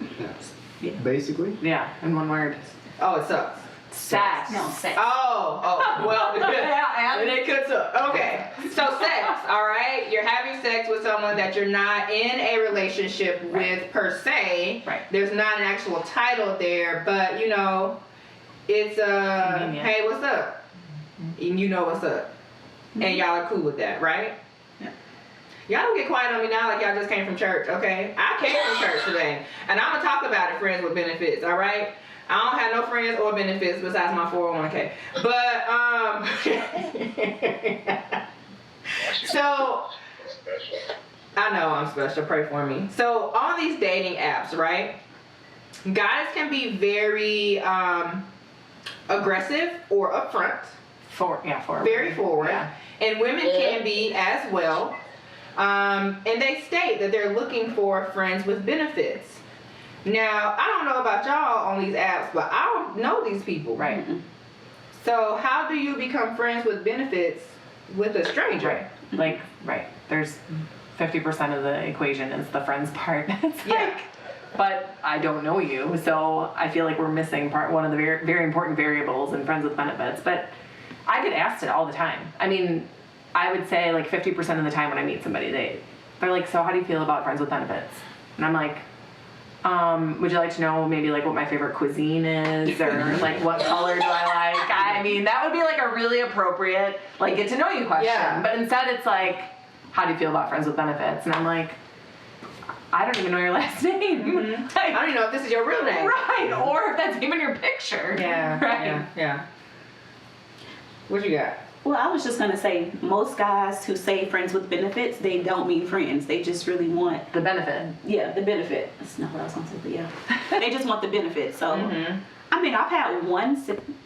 Basically. yeah, in one word. Oh, it sucks. Sex. No, sex. Oh, well, Yeah, and it could suck. Okay, so sex, all right? You're having sex with someone that you're not in a relationship with per se. Right. There's not an actual title there, but you know, it's Convenient. hey, what's up? And you know what's up. And y'all are cool with that, right? Yeah. Y'all don't get quiet on me now like y'all just came from church, okay? I came from church today. And I'm gonna talk about it, friends with benefits, all right? I don't have no friends or benefits besides my 401k. But so I know I'm special. Pray for me. So on these dating apps, right? Guys can be very aggressive or upfront. Forward. Very forward. Yeah. And women can be as well. And they state that they're looking for friends with benefits. Now, I don't know about y'all on these apps, but I don't know these people. Right. So how do you become friends with benefits with a stranger? Right. There's 50% of the equation is the friends part. It's like, but I don't know you, so I feel like we're missing one of the very, very important variables in friends with benefits. But I get asked it all the time. I mean, I would say like 50% of the time when I meet somebody, they're like, so how do you feel about friends with benefits? And I'm like, would you like to know maybe like what my favorite cuisine is, or like what color do I like? I mean, that would be like a really appropriate like get to know you question. Yeah. But instead it's like, how do you feel about friends with benefits? And I'm like, I don't even know your last name. Mm-hmm. Like, I don't even know if this is your real name. right, or if that's even your picture. Yeah. Right. Yeah. What you got? Well, I was just gonna say, most guys who say friends with benefits, they don't mean friends. They just really want The benefit. the benefit. That's not what I was gonna say, but yeah, they just want the benefit. So, Mm-hmm. I mean, I've had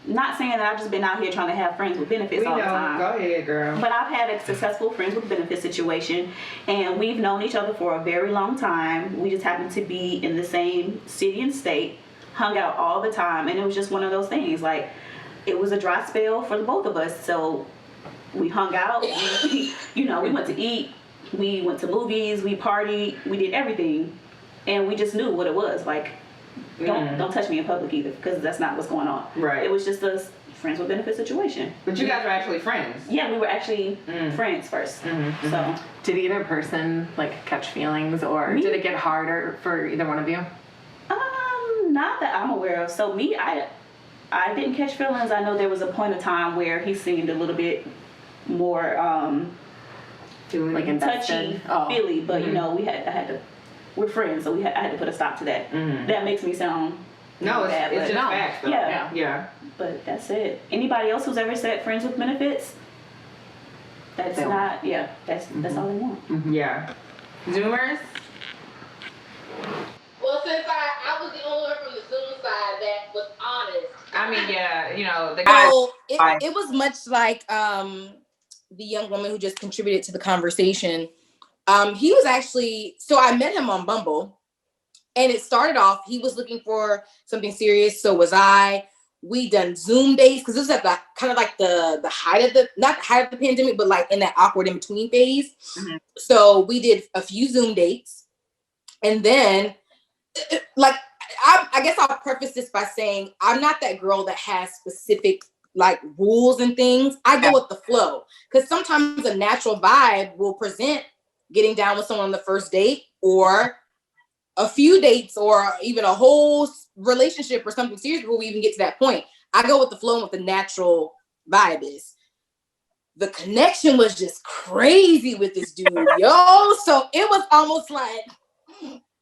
not saying that I've just been out here trying to have friends with benefits We all know. the time. Go ahead, girl. But I've had a successful friends with benefits situation, and we've known each other for a very long time. We just happened to be in the same city and state, hung out all the time, and it was just one of those things. Like, it was a dry spell for the both of us, so we hung out. We went to eat, we went to movies, we partied, we did everything, and we just knew what it was. Like, don't touch me in public either, because that's not what's going on. Right. It was just a friends with benefits situation. But you guys are actually friends. Yeah, we were actually friends first. So, Did either person like catch feelings, or Me? did it get harder for either one of you? not that I'm aware of. So me, I didn't catch feelings. I know there was a point of time where he seemed a little bit more Like invested. touchy, feely, but we're friends, so I had to put a stop to that. That makes me sound No, bad, it's but just facts though. Yeah. But that's it. Anybody else who's ever said friends with benefits? That's They not. Yeah, that's all they want. Yeah. Zoomers? Well, since I was the only one from the Zoom side that was honest. I mean, yeah, the guys. So it was much like the young woman who just contributed to the conversation. He was actually, so I met him on Bumble, and it started off, he was looking for something serious, so was I. We done Zoom dates, because this was at the kind of like the height of not the height of the pandemic, but like in that awkward in between phase. So we did a few Zoom dates, and then like I guess I'll preface this by saying I'm not that girl that has specific like rules and things. I go with the flow, because sometimes a natural vibe will present getting down with someone on the first date, or a few dates, or even a whole relationship or something serious before we even get to that point. I go with the flow and what the natural vibe is. The connection was just crazy with this dude, yo. So it was almost like,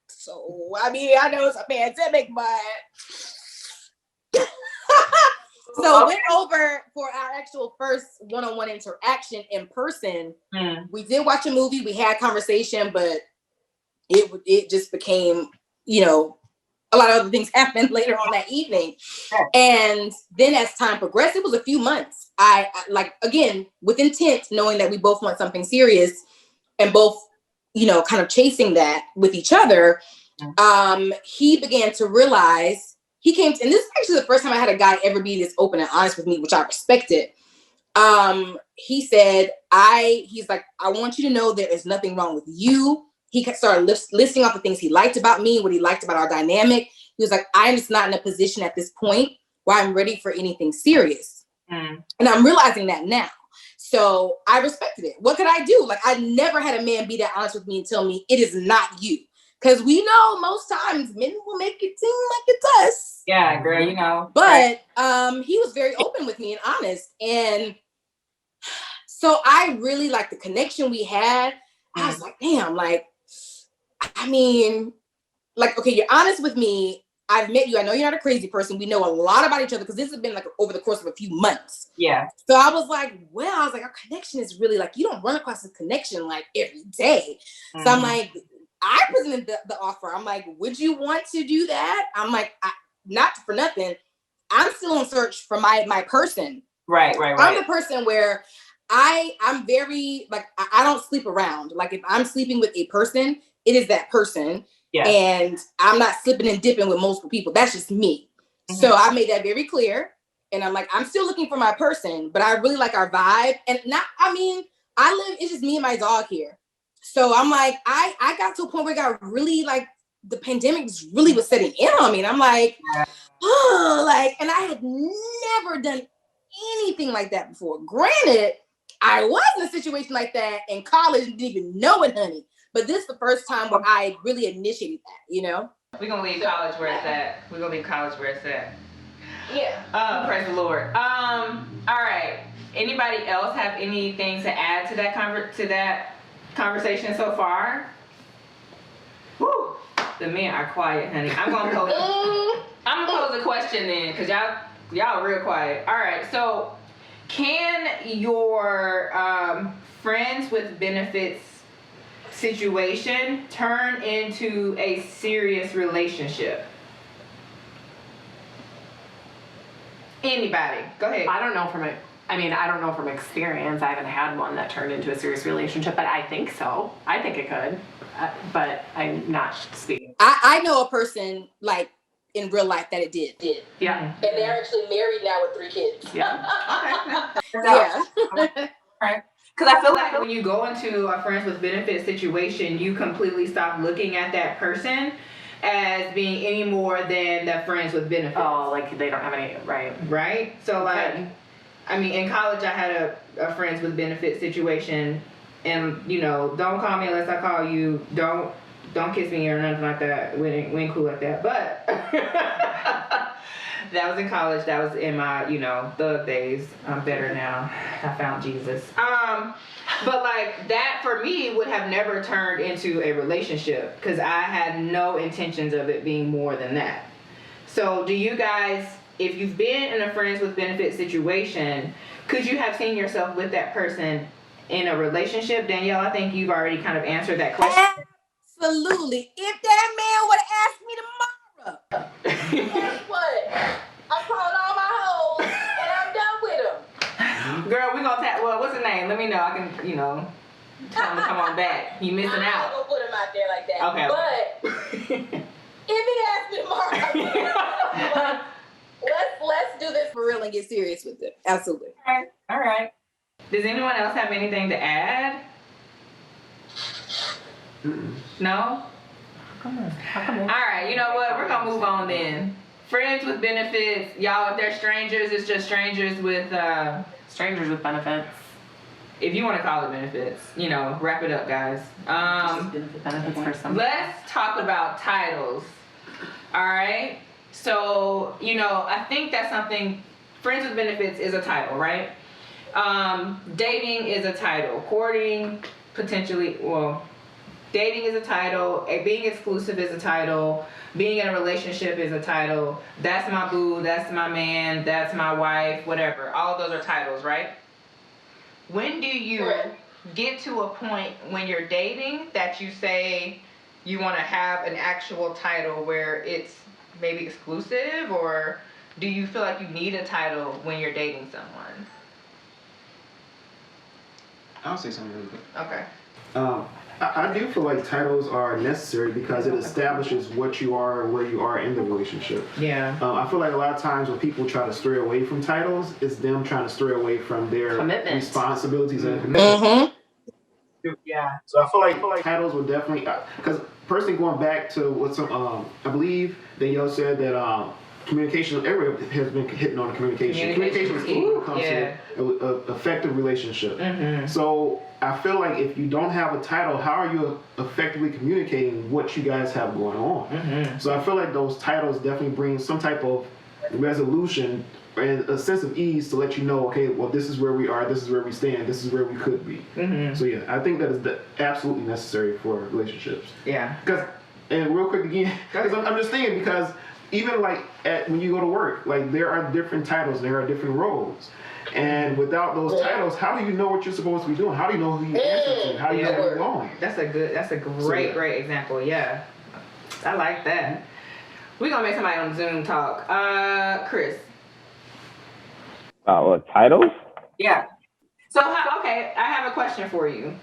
so I mean, I know it's a pandemic, but so went over for our actual first one-on-one interaction in person. We did watch a movie, we had conversation, but it just became, you know, a lot of other things happened later on that evening. And then as time progressed, it was a few months. I like, again, with intent, knowing that we both want something serious and both, you know, kind of chasing that with each other. He began to realize, he came to, and this is actually the first time I had a guy ever be this open and honest with me, which I respected. He said, he's like, I want you to know there is nothing wrong with you. He started listing off the things he liked about me, what he liked about our dynamic. He was like, I'm just not in a position at this point where I'm ready for anything serious. And I'm realizing that now. So I respected it. What could I do? Like, I never had a man be that honest with me and tell me it is not you. Because we know most times men will make it seem like it's us. Yeah, girl, you know. But he was very open with me and honest. And so I really like the connection we had. I was like, damn, like, I mean, like, okay, you're honest with me. I've met you. I know you're not a crazy person. We know a lot about each other because this has been like over the course of a few months. Yeah. So I was like, well, our connection is really like, you don't run across this connection like every day. So I'm like, I presented the offer. I'm like, would you want to do that? I'm like, not for nothing. I'm still on search for my person. Right. I'm the person where I'm very, like, I don't sleep around. Like, if I'm sleeping with a person, it is that person. Yeah. And I'm not slipping and dipping with multiple people. That's just me. So I made that very clear. And I'm like, I'm still looking for my person, but I really like our vibe. And it's just me and my dog here. So I'm like, I got to a point where it got really, like, the pandemic really was setting in on me. And I'm like, oh, like, and I had never done anything like that before. Granted, I was in a situation like that in college and didn't even know it, honey. But this is the first time where I really initiated that, you know? We're going to leave college where it's at. Yeah. Praise the Lord. All right. Anybody else have anything to add to that conversation so far? Woo. The men are quiet, honey. I'm gonna pose a question then, because y'all real quiet. All right, so can your friends with benefits situation turn into a serious relationship? Anybody? Go ahead. I don't know from experience. I haven't had one that turned into a serious relationship, but I think so. I think it could, but I'm not speaking. I know a person, like, in real life that it did. Yeah. And they're actually married now with 3 kids. Yeah. Okay. Yeah. Right. Because I feel like when you go into a friends with benefits situation, you completely stop looking at that person as being any more than the friends with benefits. Oh, like they don't have any, right. Right? So, like, I mean, in college, I had a friends with benefits situation, and, you know, don't call me unless I call you. Don't kiss me or nothing like that. We ain't cool like that. But that was in college. That was in my, you know, thug days. I'm better now. I found Jesus. But, like, that for me would have never turned into a relationship because I had no intentions of it being more than that. So do you guys, if you've been in a friends with benefits situation, could you have seen yourself with that person in a relationship? Danielle, I think you've already kind of answered that question. Absolutely. If that man would have asked me tomorrow, guess what? I'm calling all my hoes and I'm done with them. Girl, we're going to what's his name? Let me know. I can, you know, tell him to come on back. You missing out. I'm not going to put him out there like that. Okay. But if he asked me tomorrow, let's do this for real and get serious with it. Absolutely. All right. Does anyone else have anything to add? No? How come? All right, you know what? We're going to move on then. Friends with benefits. Y'all, if they're strangers, it's just strangers with... Strangers with benefits. If you want to call it benefits, you know, wrap it up, guys. Benefits for some. Let's talk about titles. All right? So, you know, I think that's something... Friends with benefits is a title, right? Dating is a title. Courting, potentially... Well... Dating is a title. Being exclusive is a title. Being in a relationship is a title. That's my boo. That's my man. That's my wife. Whatever. All of those are titles, right? When do you get to a point when you're dating that you say, you want to have an actual title where it's maybe exclusive, or do you feel like you need a title when you're dating someone? I'll say something really quick. Okay. I do feel like titles are necessary because it establishes what you are and where you are in the relationship. Yeah. I feel like a lot of times when people try to stray away from titles, it's them trying to stray away from their responsibilities and commitments. Mm-hmm. Yeah. So I feel like titles will definitely, because personally going back to what some, I believe Danielle said that communication, everybody has been hitting on communication. Communication is key when it comes to an effective relationship. Mm-hmm. So I feel like if you don't have a title, how are you effectively communicating what you guys have going on? Mm-hmm. So I feel like those titles definitely bring some type of resolution and a sense of ease to let you know, okay, well, this is where we are, this is where we stand, this is where we could be. Mm-hmm. So yeah, I think that is absolutely necessary for relationships. Yeah. And real quick again, because I'm just thinking, because even like when you go to work, like there are different titles, there are different roles. And without those titles, how do you know what you're supposed to be doing? How do you know who you answer to? How do you know where you're going? That's a great example. Yeah, I like that. We're gonna make somebody on Zoom talk. Chris. What titles? Yeah. So okay, I have a question for you.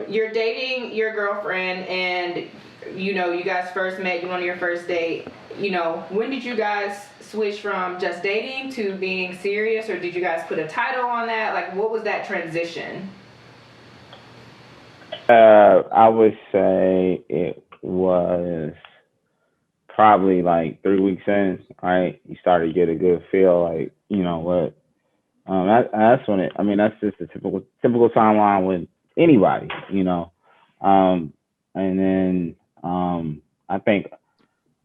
You're dating your girlfriend, and you guys first met. You went on your first date. When did you guys switch from just dating to being serious, or did you guys put a title on that? Like, what was that transition? I would say it was probably like 3 weeks in, right? You started to get a good feel, like, what. That's when that's just a typical timeline with anybody, and then I think,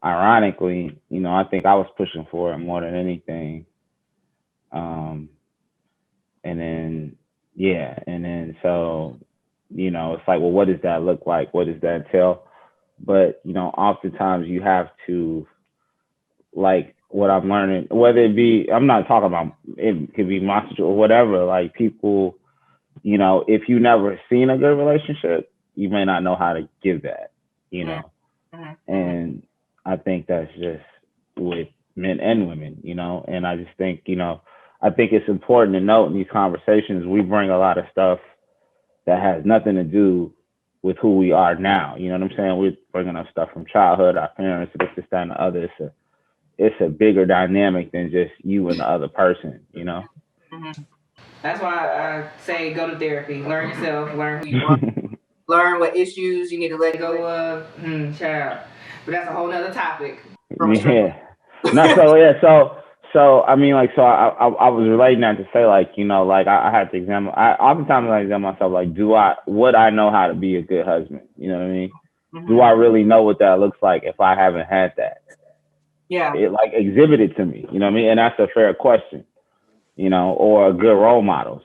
ironically, I think I was pushing for it more than anything. And then so, it's like, well, what does that look like? What does that entail? But, oftentimes you have to, like, what I'm learning, whether it be, I'm not talking about, it could be monster or whatever, like people, if you never seen a good relationship, you may not know how to give that, Mm-hmm. And I think that's just with men and women, and I just think, I think it's important to note in these conversations, we bring a lot of stuff that has nothing to do with who we are now. You know what I'm saying? We're bringing up stuff from childhood, our parents, this, that, and the other. It's a bigger dynamic than just you and the other person, Mm-hmm. That's why I say go to therapy, learn yourself, learn who you are, learn what issues you need to let go of. Child. But that's a whole nother topic. Yeah. So I was relating that to say, like, I had to examine. Oftentimes I examine myself, like, would I know how to be a good husband? You know what I mean? Mm-hmm. Do I really know what that looks like if I haven't had that? Yeah. It like exhibited to me, you know what I mean? And that's a fair question, or good role models,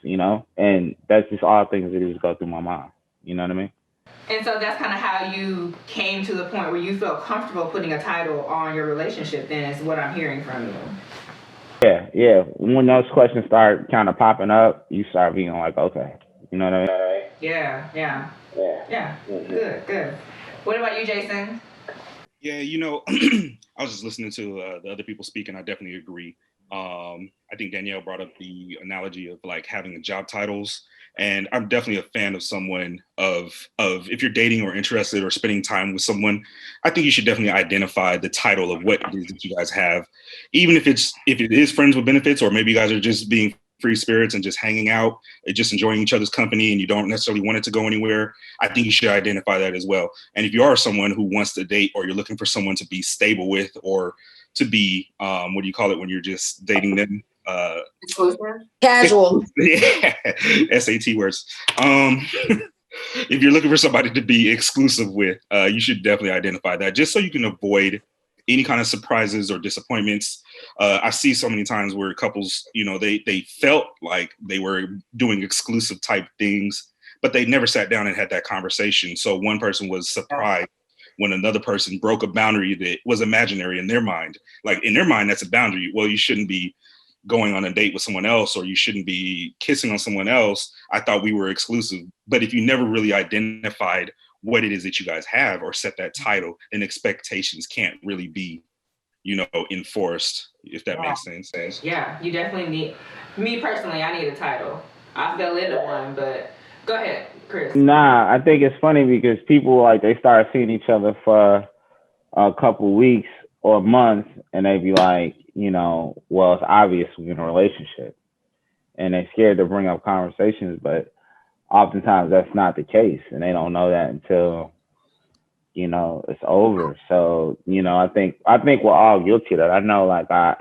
and that's just all things that just go through my mind. You know what I mean? And so that's kind of how you came to the point where you felt comfortable putting a title on your relationship, then, is what I'm hearing from you. Yeah. When those questions start kind of popping up, you start being like, okay, you know what I mean? Yeah. Mm-hmm. Good. What about you, Jason? Yeah, I was just listening to the other people speak, and I definitely agree. I think Danielle brought up the analogy of like having job titles, and I'm definitely a fan of someone of if you're dating or interested or spending time with someone, I think you should definitely identify the title of what it is that you guys have, even if it is friends with benefits, or maybe you guys are just being free spirits and just hanging out, just enjoying each other's company, and you don't necessarily want it to go anywhere. I think you should identify that as well. And if you are someone who wants to date, or you're looking for someone to be stable with, or to be, what do you call it when you're just dating them? Casual. Yeah, SAT words. If you're looking for somebody to be exclusive with, you should definitely identify that, just so you can avoid any kind of surprises or disappointments. I see so many times where couples, they felt like they were doing exclusive type things, but they never sat down and had that conversation. So one person was surprised when another person broke a boundary that was imaginary in their mind. Like, in their mind, that's a boundary. Well, you shouldn't be going on a date with someone else, or you shouldn't be kissing on someone else. I thought we were exclusive. But if you never really identified what it is that you guys have or set that title, then expectations can't really be, enforced, if that makes sense. Yeah, you definitely need, me personally, I need a title. I fell into one, but go ahead, Chris. Nah, I think it's funny because people like they start seeing each other for a couple weeks or months and they be like, well, it's obvious we're in a relationship. And they're scared to bring up conversations, but oftentimes that's not the case. And they don't know that until, it's over. So, I think we're all guilty of that. I know like I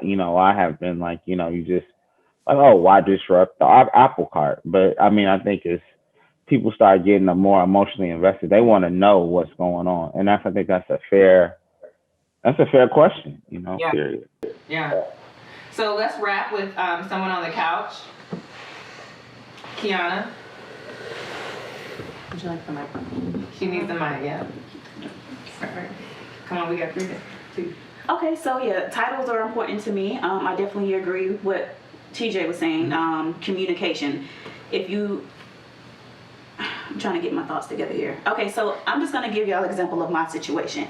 have been like, you just like, oh, why disrupt the apple cart? But I mean, I think it's people start getting more emotionally invested. They want to know what's going on. And I think that's a fair question, Yeah. Period. Yeah. So let's wrap with someone on the couch. Kiana. Would you like the mic? She needs the mic, yeah. Right. Come on, we got 3 2. Okay, so yeah, titles are important to me. I definitely agree with what TJ was saying. Communication. I'm trying to get my thoughts together here. Okay, so I'm just gonna give y'all an example of my situation.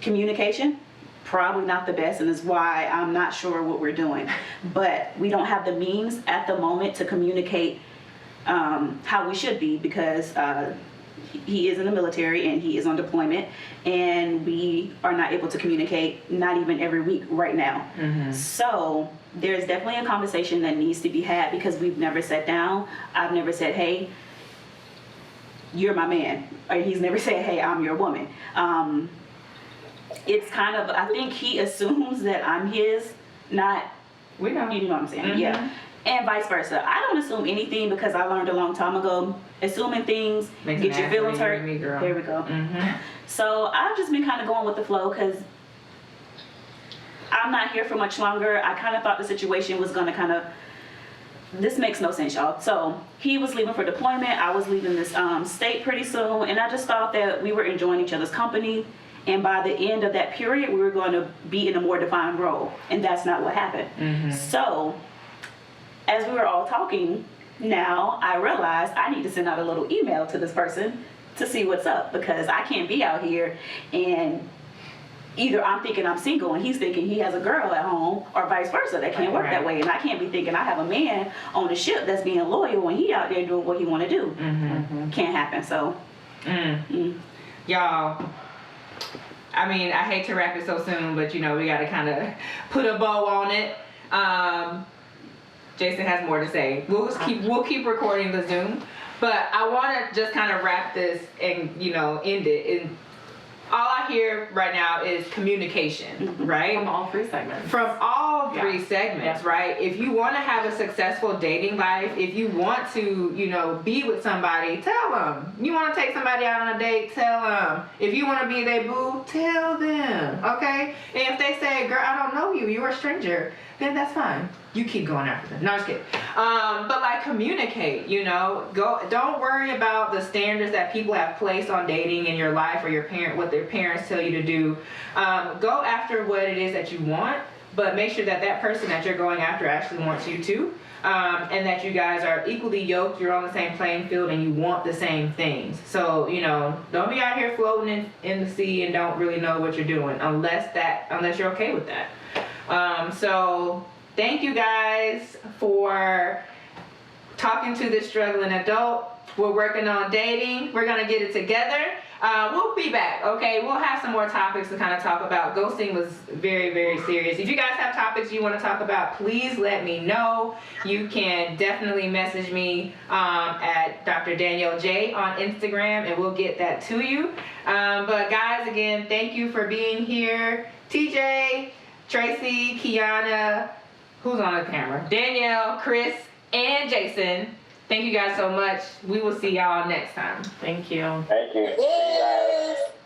Communication, probably not the best, and is why I'm not sure what we're doing. But we don't have the means at the moment to communicate how we should be because he is in the military and he is on deployment, and we are not able to communicate, not even every week right now. So there's definitely a conversation that needs to be had because we've never sat down. I've never said, hey, you're my man, or he's never said, hey, I'm your woman. It's kind of, I think he assumes that I'm his, not, we know. You know what I'm saying? Yeah. And vice versa. I don't assume anything because I learned a long time ago, assuming things get your feelings hurt. There we go. So I've just been kind of going with the flow because I'm not here for much longer. I kind of thought the situation was going to this makes no sense, y'all. So he was leaving for deployment. I was leaving this state pretty soon. And I just thought that we were enjoying each other's company. And by the end of that period, we were going to be in a more defined role. And that's not what happened. So as we were all talking, now I realized I need to send out a little email to this person to see what's up, because I can't be out here and either I'm thinking I'm single and he's thinking he has a girl at home, or vice versa. That can't work that way. And I can't be thinking I have a man on the ship that's being loyal when he out there doing what he want to do. Can't happen. So y'all, I mean, I hate to wrap it so soon, but we got to kind of put a bow on it. Jason has more to say. We'll keep recording the Zoom, but I want to just kind of wrap this and end it. And all I hear right now is communication, right? From all 3 segments. From all 3 segments, right? If you want to have a successful dating life, if you want to, be with somebody, tell them. You want to take somebody out on a date, tell them. If you want to be their boo, tell them, okay? And if they say, girl, I don't know you, you're a stranger, then that's fine. You keep going after them. No, I'm just kidding. But like communicate, don't worry about the standards that people have placed on dating in your life, or what their parents tell you to do. Go after what it is that you want, but make sure that person that you're going after actually wants you too. And that you guys are equally yoked, you're on the same playing field, and you want the same things. So, don't be out here floating in the sea and don't really know what you're doing unless you're okay with that. So thank you guys for talking to this struggling adult. We're working on dating. We're gonna get it together. We'll be back, okay? We'll have some more topics to kind of talk about. Ghosting was very, very serious. If you guys have topics you want to talk about, please let me know. You can definitely message me at Dr. Danielle J on Instagram, and we'll get that to you. But guys, again, thank you for being here. TJ, Tracy, Kiana, who's on the camera? Danielle, Chris, and Jason. Thank you guys so much. We will see y'all next time. Thank you. Thank you. Yes.